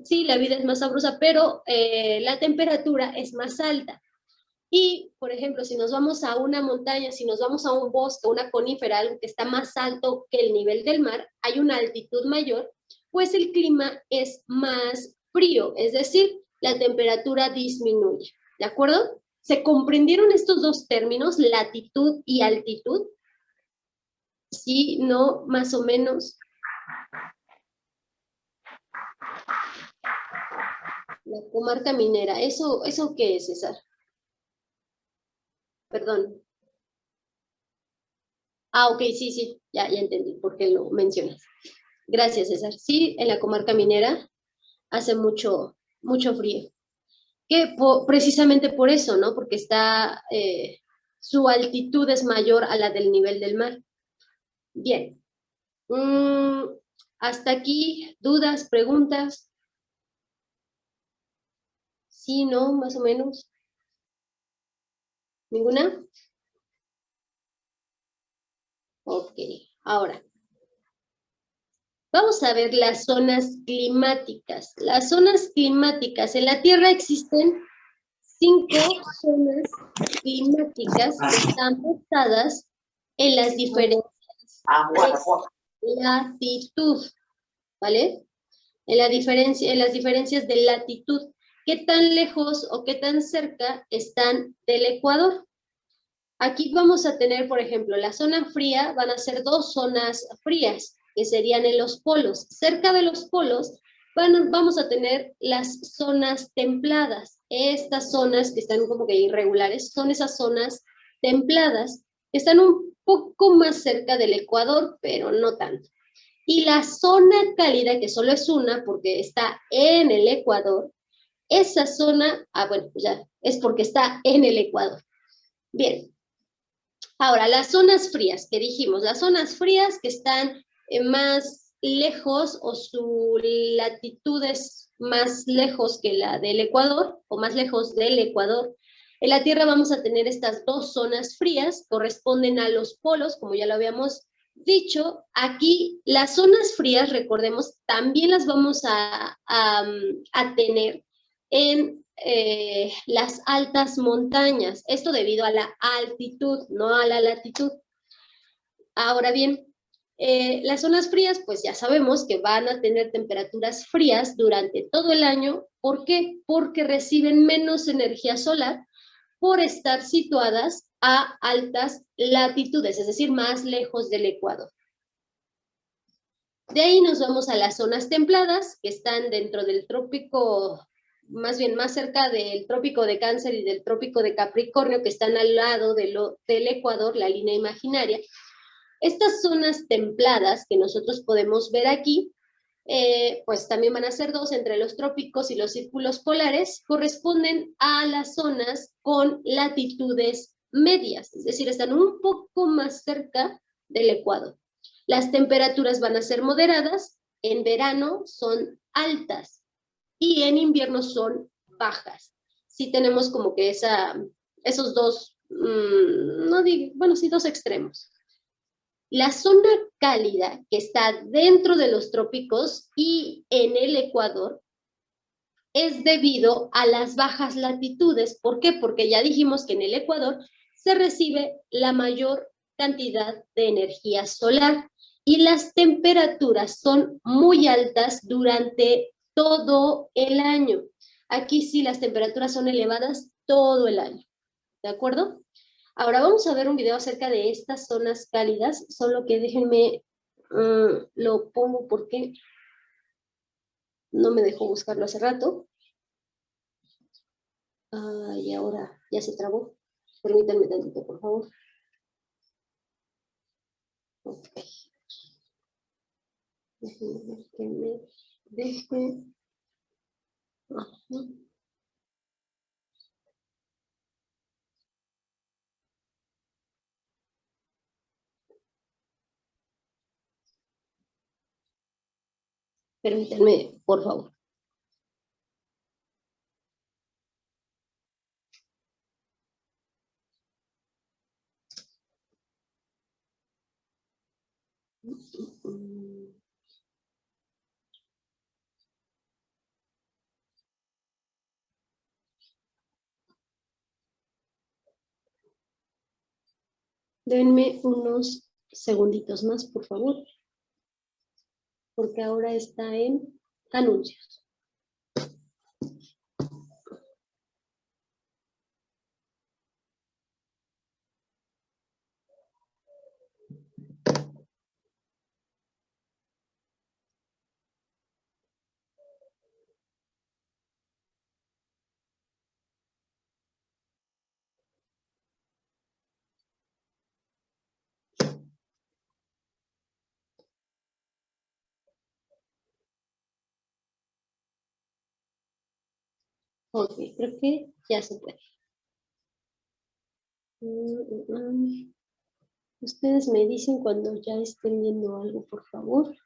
sí, la vida es más sabrosa, pero la temperatura es más alta. Y, por ejemplo, si nos vamos a una montaña, si nos vamos a un bosque, una conífera, algo que está más alto que el nivel del mar, hay una altitud mayor, pues el clima es más frío, es decir, la temperatura disminuye. ¿De acuerdo? ¿Se comprendieron estos dos términos, latitud y altitud? Sí, no, más o menos. La comarca minera, ¿eso qué es, César? Perdón. Ok, sí, ya entendí por qué lo mencionas. Gracias, César. Sí, en la comarca minera hace mucho frío. Precisamente por eso, ¿no? Porque su altitud es mayor a la del nivel del mar. Bien. Hasta aquí, ¿dudas, preguntas? Sí, no, más o menos. ¿Ninguna? Ok, ahora. Vamos a ver las zonas climáticas. Las zonas climáticas. En la Tierra existen 5 zonas climáticas que están basadas en las diferencias de latitud, ¿vale? En las diferencias de latitud. ¿Qué tan lejos o qué tan cerca están del ecuador? Aquí vamos a tener, por ejemplo, la zona fría, van a ser 2 zonas frías, que serían en los polos. Cerca de los polos vamos a tener las zonas templadas. Estas zonas que están como que irregulares son esas zonas templadas, que están un poco más cerca del ecuador, pero no tanto. Y la zona cálida, que solo es una porque está en el ecuador, esa zona, bueno, ya es porque está en el ecuador. Bien. Ahora, las zonas frías, que dijimos, las zonas frías que están más lejos o su latitud es más lejos que la del Ecuador o más lejos del Ecuador. En la Tierra vamos a tener estas 2 zonas frías, corresponden a los polos, como ya lo habíamos dicho. Aquí las zonas frías, recordemos, también las vamos a tener en las altas montañas, esto debido a la altitud, no a la latitud. Ahora bien, las zonas frías, pues ya sabemos que van a tener temperaturas frías durante todo el año. ¿Por qué? Porque reciben menos energía solar por estar situadas a altas latitudes, es decir, más lejos del ecuador. De ahí nos vamos a las zonas templadas, que están dentro del trópico, más bien más cerca del trópico de Cáncer y del trópico de Capricornio, que están al lado del ecuador, la línea imaginaria. Estas zonas templadas que nosotros podemos ver aquí, pues también van a ser 2 entre los trópicos y los círculos polares, corresponden a las zonas con latitudes medias, es decir, están un poco más cerca del ecuador. Las temperaturas van a ser moderadas, en verano son altas y en invierno son bajas. Sí tenemos como que esos dos, sí, 2 extremos. La zona cálida que está dentro de los trópicos y en el ecuador es debido a las bajas latitudes. ¿Por qué? Porque ya dijimos que en el ecuador se recibe la mayor cantidad de energía solar y las temperaturas son muy altas durante todo el año. Aquí sí las temperaturas son elevadas todo el año. ¿De acuerdo? Ahora vamos a ver un video acerca de estas zonas cálidas, solo que déjenme, lo pongo porque no me dejó buscarlo hace rato. Y ahora ya se trabó. Permítanme tantito, por favor. Ok. Déjenme ver que me deje. Ajá. Permítanme, por favor. Denme unos segunditos más, por favor, porque ahora está en anuncios. Ok, creo que ya se puede. Ustedes me dicen cuando ya estén viendo algo, por favor.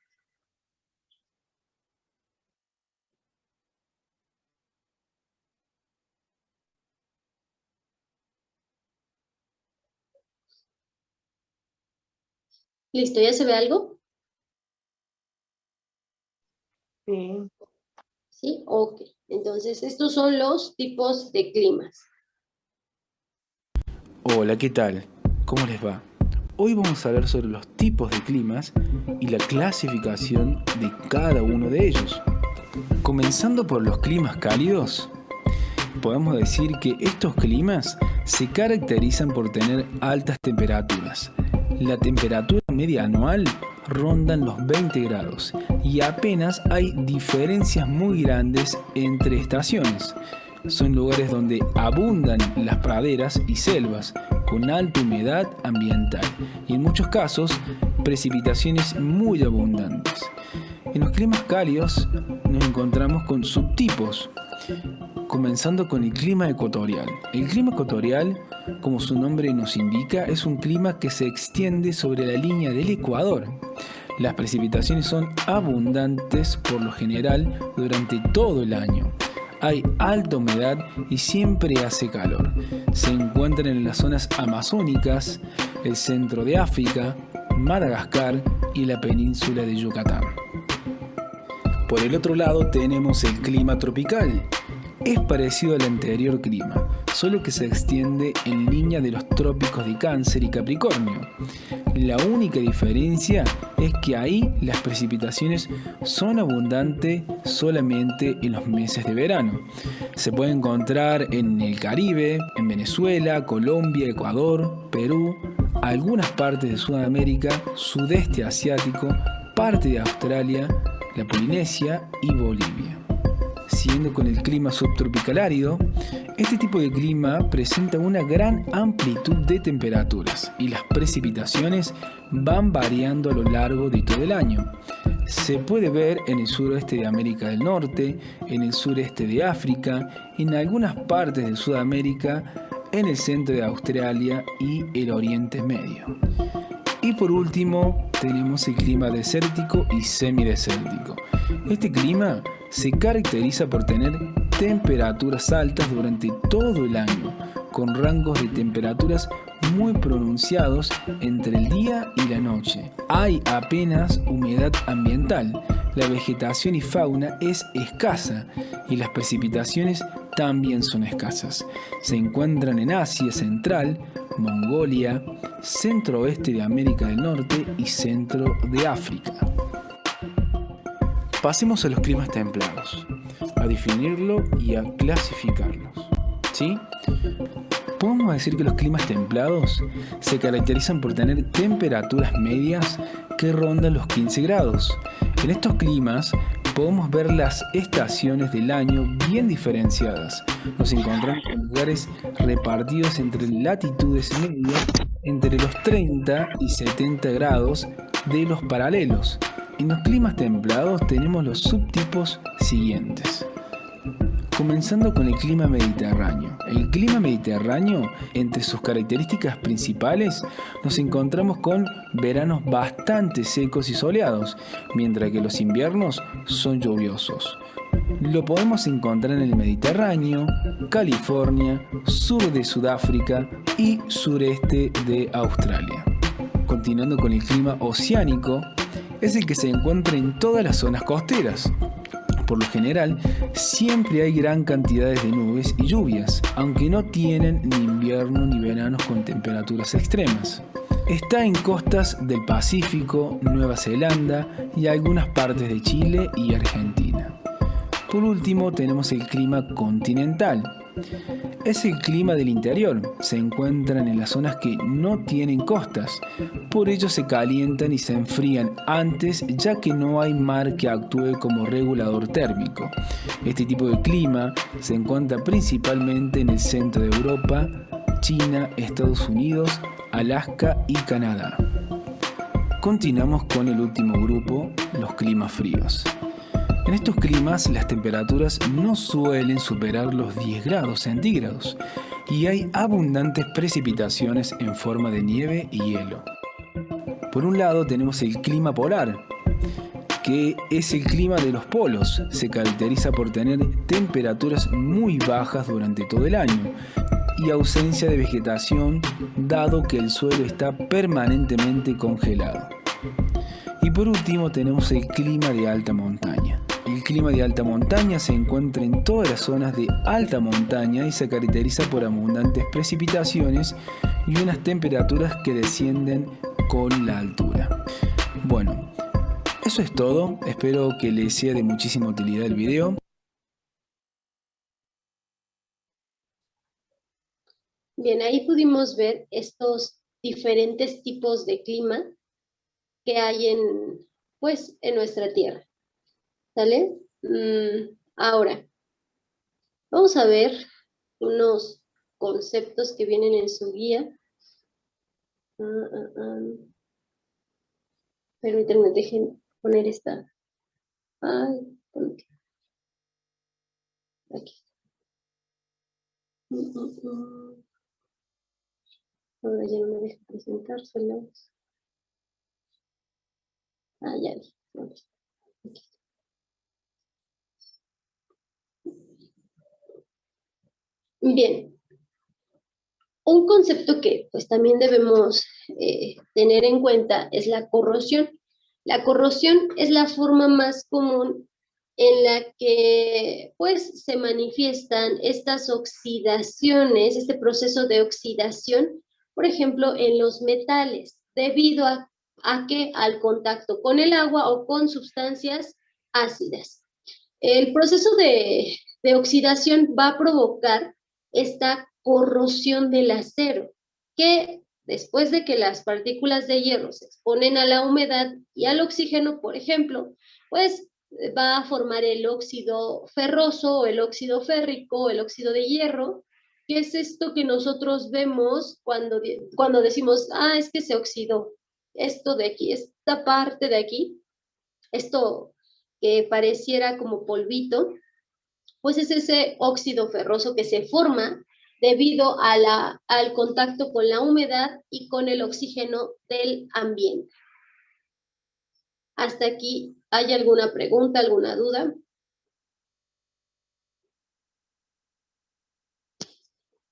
¿Listo? ¿Ya se ve algo? Sí. ¿Sí? Ok. Entonces, estos son los tipos de climas. Hola, ¿qué tal? ¿Cómo les va? Hoy vamos a hablar sobre los tipos de climas y la clasificación de cada uno de ellos. Comenzando por los climas cálidos, podemos decir que estos climas se caracterizan por tener altas temperaturas. La temperatura media anual rondan los 20 grados y apenas hay diferencias muy grandes entre estaciones. Son lugares donde abundan las praderas y selvas con alta humedad ambiental y en muchos casos precipitaciones muy abundantes. En los climas cálidos nos encontramos con subtipos, comenzando con el clima ecuatorial. El clima ecuatorial, como su nombre nos indica, es un clima que se extiende sobre la línea del Ecuador. Las precipitaciones son abundantes por lo general durante todo el año. Hay alta humedad y siempre hace calor. Se encuentran en las zonas amazónicas, el centro de África, Madagascar y la península de Yucatán. Por el otro lado tenemos el clima tropical. Es parecido al anterior clima, solo que se extiende en línea de los trópicos de Cáncer y Capricornio. La única diferencia es que ahí las precipitaciones son abundantes solamente en los meses de verano. Se puede encontrar en el Caribe, en Venezuela, Colombia, Ecuador, Perú, algunas partes de Sudamérica, sudeste asiático, parte de Australia, la Polinesia y Bolivia. Siguiendo con el clima subtropical árido, este tipo de clima presenta una gran amplitud de temperaturas y las precipitaciones van variando a lo largo de todo el año. Se puede ver en el suroeste de América del Norte, en el sureste de África, en algunas partes de Sudamérica, en el centro de Australia y el Oriente Medio. Y por último, tenemos el clima desértico y semidesértico. Este clima se caracteriza por tener temperaturas altas durante todo el año, con rangos de temperaturas muy pronunciados entre el día y la noche. Hay apenas humedad ambiental, la vegetación y fauna es escasa y las precipitaciones también son escasas. Se encuentran en Asia Central, Mongolia, centro-oeste de América del Norte y centro de África. Pasemos a los climas templados, a definirlo y a clasificarlos. ¿sí? Podemos decir que los climas templados se caracterizan por tener temperaturas medias que rondan los 15 grados. En estos climas podemos ver las estaciones del año bien diferenciadas. Nos encontramos en lugares repartidos entre latitudes medias entre los 30 y 70 grados de los paralelos. En los climas templados tenemos los subtipos siguientes. Comenzando con el clima mediterráneo. El clima mediterráneo, entre sus características principales, nos encontramos con veranos bastante secos y soleados, mientras que los inviernos son lluviosos. Lo podemos encontrar en el Mediterráneo, California, sur de Sudáfrica y sureste de Australia. Continuando con el clima oceánico, es el que se encuentra en todas las zonas costeras. Por lo general, siempre hay gran cantidad de nubes y lluvias, aunque no tienen ni invierno ni veranos con temperaturas extremas. Está en costas del Pacífico, Nueva Zelanda y algunas partes de Chile y Argentina. Por último, tenemos el clima continental. Es el clima del interior, se encuentran en las zonas que no tienen costas, por ello se calientan y se enfrían antes ya que no hay mar que actúe como regulador térmico. Este tipo de clima se encuentra principalmente en el centro de Europa, China, Estados Unidos, Alaska y Canadá. Continuamos con el último grupo, los climas fríos. En estos climas las temperaturas no suelen superar los 10 grados centígrados y hay abundantes precipitaciones en forma de nieve y hielo. Por un lado tenemos el clima polar, que es el clima de los polos. Se caracteriza por tener temperaturas muy bajas durante todo el año y ausencia de vegetación, dado que el suelo está permanentemente congelado. Y por último tenemos el clima de alta montaña. El clima de alta montaña se encuentra en todas las zonas de alta montaña y se caracteriza por abundantes precipitaciones y unas temperaturas que descienden con la altura. Bueno, eso es todo. Espero que les sea de muchísima utilidad el video. Bien, ahí pudimos ver estos diferentes tipos de clima que hay en nuestra Tierra. ¿Sale? Ahora, vamos a ver unos conceptos que vienen en su guía. Permítanme, dejen poner esta. Aquí. Ahora ya no me deja presentárselos. Ya vi. Aquí. Bien, un concepto que pues también debemos tener en cuenta es la corrosión. La corrosión es la forma más común en la que pues se manifiestan estas oxidaciones, este proceso de oxidación, por ejemplo, en los metales, debido a que al contacto con el agua o con sustancias ácidas. El proceso de oxidación va a provocar esta corrosión del acero, que después de que las partículas de hierro se exponen a la humedad y al oxígeno, por ejemplo, pues va a formar el óxido ferroso, o el óxido férrico, o el óxido de hierro, que es esto que nosotros vemos cuando decimos, es que se oxidó, esto de aquí, esta parte de aquí, esto que pareciera como polvito, pues es ese óxido ferroso que se forma debido a al contacto con la humedad y con el oxígeno del ambiente. ¿Hasta aquí hay alguna pregunta, alguna duda?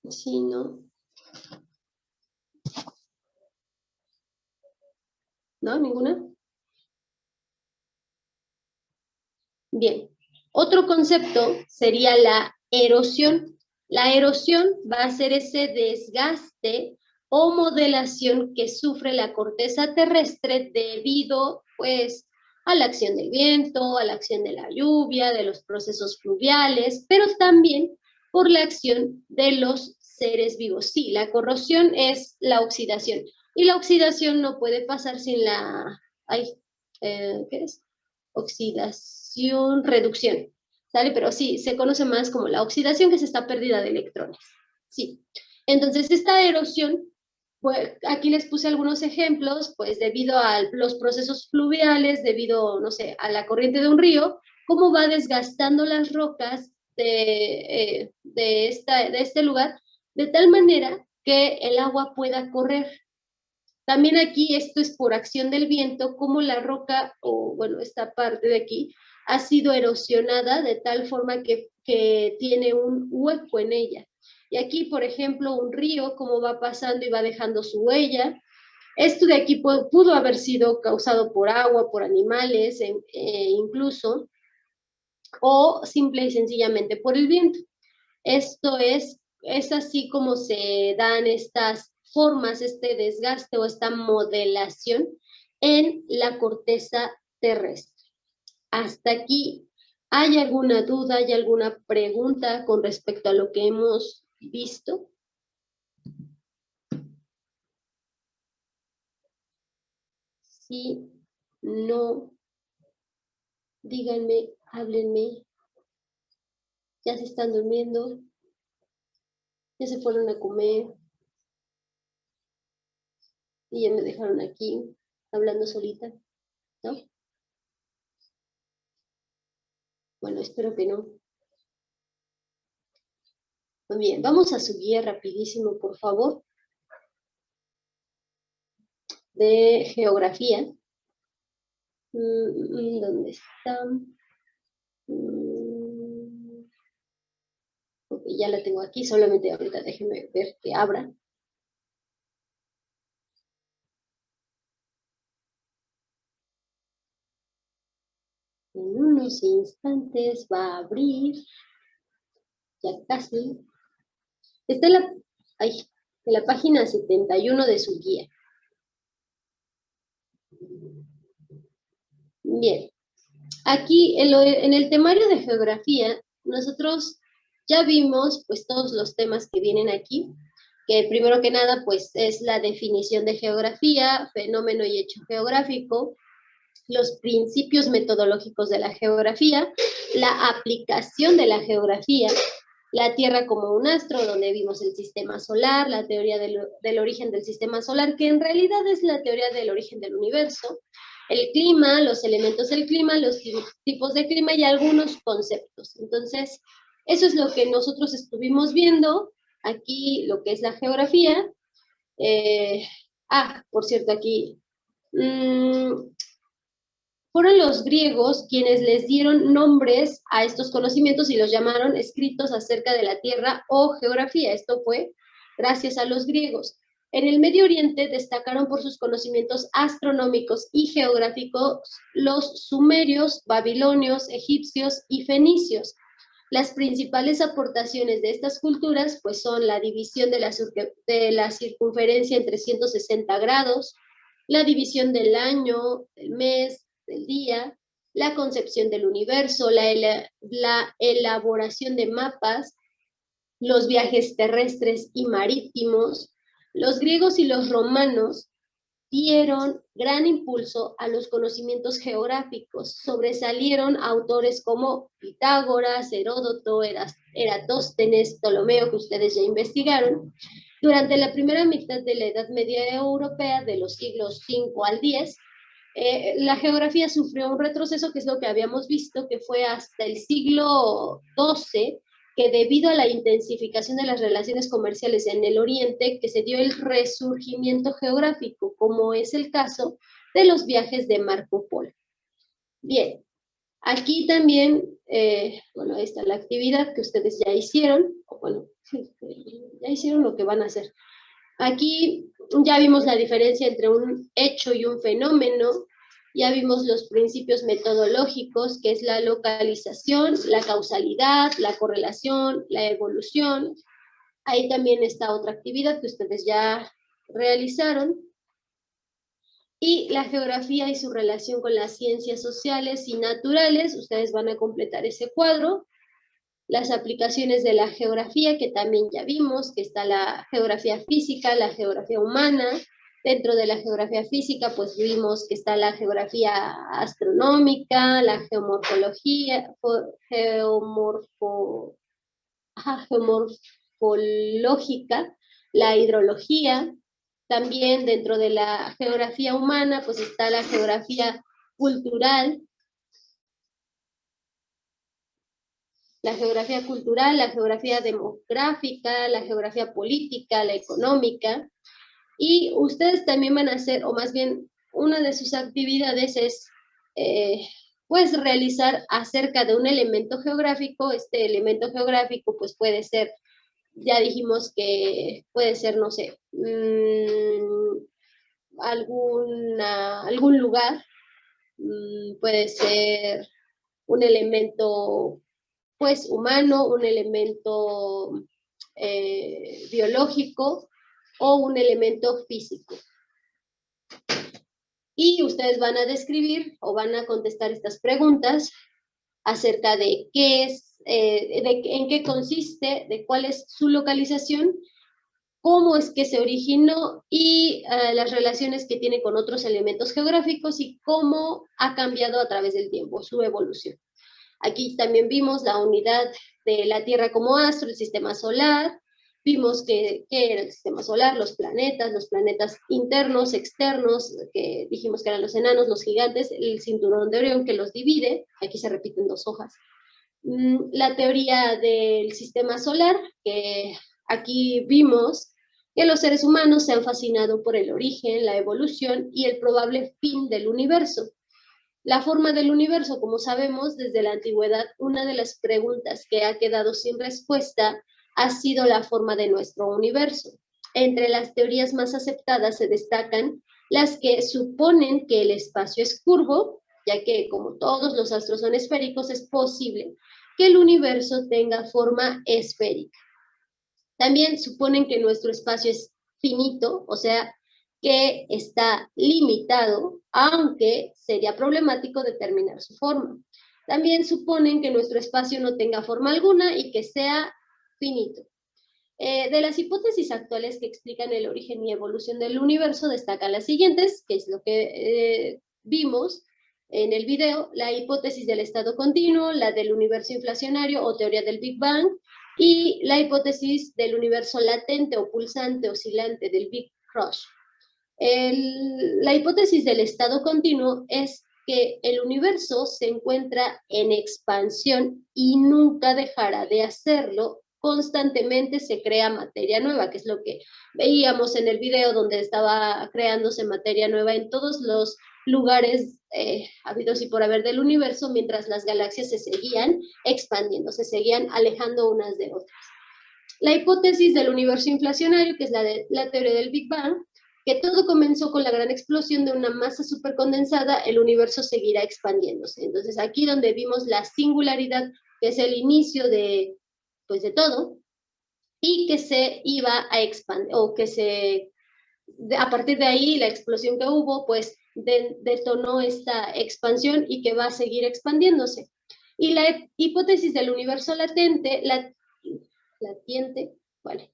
Sí, ¿no? ¿No? ¿Ninguna? Bien. Otro concepto sería la erosión. La erosión va a ser ese desgaste o modelación que sufre la corteza terrestre debido, pues, a la acción del viento, a la acción de la lluvia, de los procesos fluviales, pero también por la acción de los seres vivos. Sí, la corrosión es la oxidación. Y la oxidación no puede pasar sin la... ¿qué es? Oxidación, reducción. ¿Sale? Pero sí, se conoce más como la oxidación, que es esta pérdida de electrones. Sí. Entonces, esta erosión, pues aquí les puse algunos ejemplos, pues debido a los procesos fluviales, debido, no sé, a la corriente de un río, cómo va desgastando las rocas de este lugar, de tal manera que el agua pueda correr. También aquí esto es por acción del viento, como la roca, o bueno, esta parte de aquí, ha sido erosionada de tal forma que tiene un hueco en ella. Y aquí, por ejemplo, un río, cómo va pasando y va dejando su huella. Esto de aquí pudo haber sido causado por agua, por animales, incluso, o simple y sencillamente por el viento. Esto es así como se dan estas formas, este desgaste o esta modelación en la corteza terrestre. Hasta aquí, ¿hay alguna duda, hay alguna pregunta con respecto a lo que hemos visto? Sí, no, díganme, háblenme. ¿Ya se están durmiendo? ¿Ya se fueron a comer? Y ya me dejaron aquí, hablando solita, ¿no? Bueno, espero que no. Muy bien, vamos a su guía rapidísimo, por favor, de geografía. ¿Dónde está? Ok, ya la tengo aquí, solamente ahorita déjenme ver que abra. En unos instantes va a abrir. Ya casi. Está en la página 71 de su guía. Bien. Aquí en el temario de geografía, nosotros ya vimos pues todos los temas que vienen aquí, que primero que nada pues es la definición de geografía, fenómeno y hecho geográfico, los principios metodológicos de la geografía, la aplicación de la geografía, la Tierra como un astro, donde vimos el sistema solar, la teoría del origen del sistema solar, que en realidad es la teoría del origen del universo, el clima, los elementos del clima, los tipos de clima y algunos conceptos. Entonces, eso es lo que nosotros estuvimos viendo aquí, lo que es la geografía. Por cierto, aquí fueron los griegos quienes les dieron nombres a estos conocimientos y los llamaron escritos acerca de la Tierra o geografía. Esto fue gracias a los griegos. En el Medio Oriente destacaron por sus conocimientos astronómicos y geográficos los sumerios, babilonios, egipcios y fenicios. Las principales aportaciones de estas culturas pues son la división de la circunferencia en 360 grados, la división del año, del mes, del día, la concepción del universo, la elaboración de mapas, los viajes terrestres y marítimos. Los griegos y los romanos dieron gran impulso a los conocimientos geográficos. Sobresalieron autores como Pitágoras, Heródoto, Eratóstenes, Ptolomeo, que ustedes ya investigaron. Durante la primera mitad de la Edad Media Europea, de los siglos 5 al 10, la geografía sufrió un retroceso, que es lo que habíamos visto, que fue hasta el siglo XII, que debido a la intensificación de las relaciones comerciales en el Oriente, que se dio el resurgimiento geográfico, como es el caso de los viajes de Marco Polo. Bien, aquí también, bueno, ahí está la actividad que ustedes ya hicieron, ya hicieron lo que van a hacer. Aquí ya vimos la diferencia entre un hecho y un fenómeno, ya vimos los principios metodológicos, que es la localización, la causalidad, la correlación, la evolución. Ahí también está otra actividad que ustedes ya realizaron. Y la geografía y su relación con las ciencias sociales y naturales, ustedes van a completar ese cuadro. las aplicaciones de la geografía, que también ya vimos, que está la geografía física, la geografía humana. Dentro de la geografía física, pues vimos que está la geografía astronómica, la geomorfología, geomorfológica, la hidrología. También dentro de la geografía humana, pues está la geografía cultural, la geografía demográfica, la geografía política, la económica. Y ustedes también van a hacer, o más bien una de sus actividades es pues realizar acerca de un elemento geográfico. Este elemento geográfico pues puede ser, ya dijimos que puede ser, no sé, algún lugar, puede ser un elemento pues humano, un elemento biológico o un elemento físico. Y ustedes van a describir o van a contestar estas preguntas acerca de qué es, en qué consiste, de cuál es su localización, cómo es que se originó y las relaciones que tiene con otros elementos geográficos y cómo ha cambiado a través del tiempo, su evolución. Aquí también vimos la unidad de la Tierra como astro, el sistema solar. Vimos que era el sistema solar, los planetas internos, externos, que dijimos que eran los enanos, los gigantes, el cinturón de Orión que los divide. Aquí se repiten 2 hojas. La teoría del sistema solar, que aquí vimos que los seres humanos se han fascinado por el origen, la evolución y el probable fin del universo. La forma del universo, como sabemos, desde la antigüedad, una de las preguntas que ha quedado sin respuesta ha sido la forma de nuestro universo. Entre las teorías más aceptadas se destacan las que suponen que el espacio es curvo, ya que como todos los astros son esféricos, es posible que el universo tenga forma esférica. También suponen que nuestro espacio es finito, o sea, que está limitado, aunque sería problemático determinar su forma. También suponen que nuestro espacio no tenga forma alguna y que sea finito. De las hipótesis actuales que explican el origen y evolución del universo, destacan las siguientes, que es lo que vimos en el video: la hipótesis del estado continuo, la del universo inflacionario o teoría del Big Bang, y la hipótesis del universo latente o pulsante oscilante del Big Crunch. La hipótesis del estado continuo es que el universo se encuentra en expansión y nunca dejará de hacerlo. Constantemente se crea materia nueva, que es lo que veíamos en el video, donde estaba creándose materia nueva en todos los lugares habidos y por haber del universo, mientras las galaxias se seguían expandiendo, se seguían alejando unas de otras. La hipótesis del universo inflacionario, que es la teoría del Big Bang, que todo comenzó con la gran explosión de una masa supercondensada, el universo seguirá expandiéndose. Entonces aquí donde vimos la singularidad, que es el inicio de todo, y que se iba a expandir, o que a partir de ahí, la explosión que hubo, pues detonó esta expansión y que va a seguir expandiéndose. Y la hipótesis del universo latente,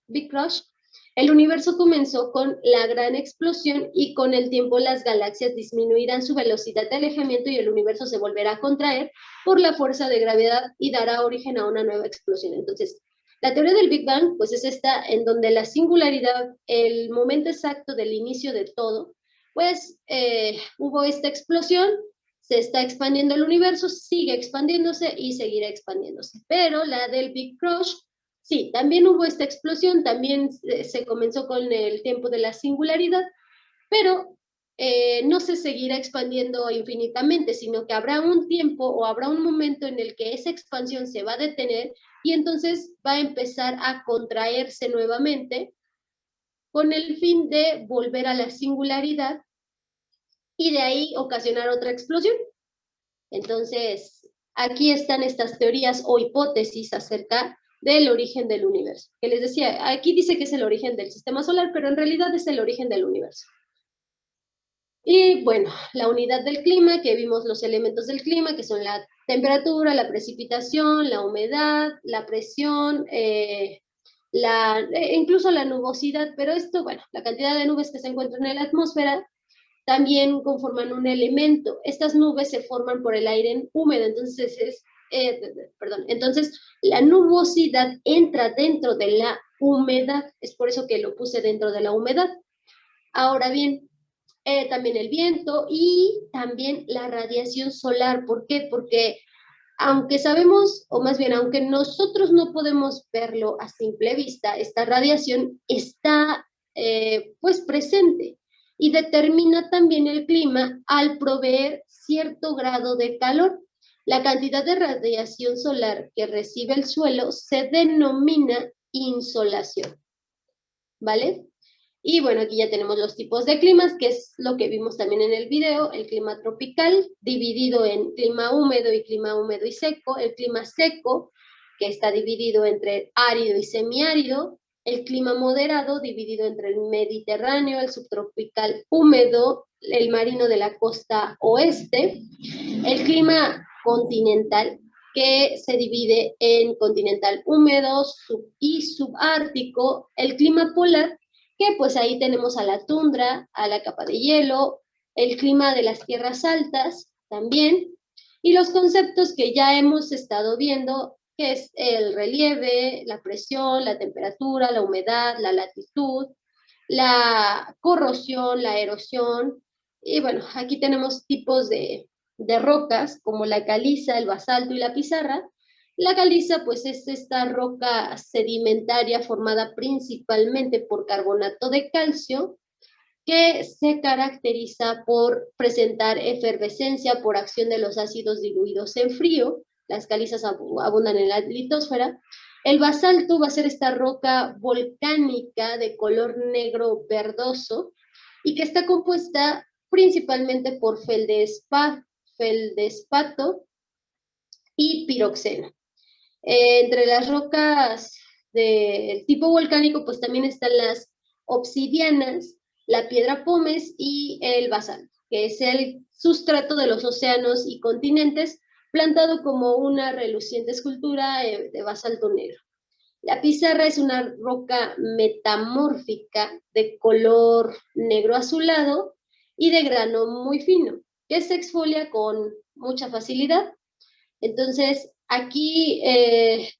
Big Crunch, el universo comenzó con la gran explosión y con el tiempo las galaxias disminuirán su velocidad de alejamiento y el universo se volverá a contraer por la fuerza de gravedad y dará origen a una nueva explosión. Entonces, la teoría del Big Bang, pues es esta en donde la singularidad, el momento exacto del inicio de todo, pues hubo esta explosión, se está expandiendo el universo, sigue expandiéndose y seguirá expandiéndose. Pero la del Big Crunch, sí, también hubo esta explosión, también se comenzó con el tiempo de la singularidad, pero no se seguirá expandiendo infinitamente, sino que habrá un tiempo o habrá un momento en el que esa expansión se va a detener y entonces va a empezar a contraerse nuevamente con el fin de volver a la singularidad y de ahí ocasionar otra explosión. Entonces, aquí están estas teorías o hipótesis acerca del origen del universo. Que les decía, aquí dice que es el origen del sistema solar, pero en realidad es el origen del universo. Y bueno, la unidad del clima, que vimos los elementos del clima, que son la temperatura, la precipitación, la humedad, la presión, incluso la nubosidad, pero esto, bueno, la cantidad de nubes que se encuentran en la atmósfera también conforman un elemento. Estas nubes se forman por el aire húmedo, entonces entonces la nubosidad entra dentro de la humedad, es por eso que lo puse dentro de la humedad. Ahora bien, también el viento y también la radiación solar. ¿Por qué? Porque aunque sabemos, o más bien, aunque nosotros no podemos verlo a simple vista, esta radiación está pues presente y determina también el clima al proveer cierto grado de calor. La cantidad de radiación solar que recibe el suelo se denomina insolación, ¿vale? Y bueno, aquí ya tenemos los tipos de climas, que es lo que vimos también en el video, el clima tropical, dividido en clima húmedo y seco, el clima seco, que está dividido entre árido y semiárido, el clima moderado, dividido entre el mediterráneo, el subtropical húmedo, el marino de la costa oeste, el clima continental, que se divide en continental húmedo y subártico, el clima polar, que pues ahí tenemos a la tundra, a la capa de hielo, el clima de las tierras altas también, y los conceptos que ya hemos estado viendo, que es el relieve, la presión, la temperatura, la humedad, la latitud, la corrosión, la erosión, y bueno, aquí tenemos tipos de rocas, como la caliza, el basalto y la pizarra. La caliza, pues, es esta roca sedimentaria formada principalmente por carbonato de calcio, que se caracteriza por presentar efervescencia por acción de los ácidos diluidos en frío. Las calizas abundan en la litosfera. El basalto va a ser esta roca volcánica de color negro verdoso y que está compuesta principalmente por feldespato y piroxeno. Entre las rocas del tipo volcánico, pues también están las obsidianas, la piedra pómez y el basalto, que es el sustrato de los océanos y continentes, plantado como una reluciente escultura de basalto negro. La pizarra es una roca metamórfica de color negro azulado y de grano muy fino, que se exfolia con mucha facilidad. Entonces, aquí,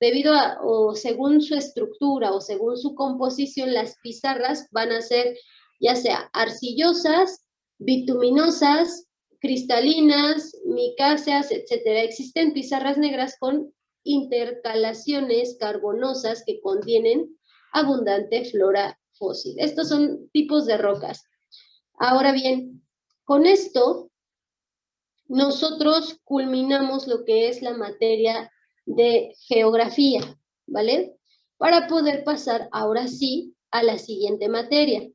debido a, o según su estructura o según su composición, las pizarras van a ser ya sea arcillosas, bituminosas, cristalinas, micáceas, etc. Existen pizarras negras con intercalaciones carbonosas que contienen abundante flora fósil. Estos son tipos de rocas. Ahora bien, con esto nosotros culminamos lo que es la materia de geografía, ¿vale? Para poder pasar ahora sí a la siguiente materia,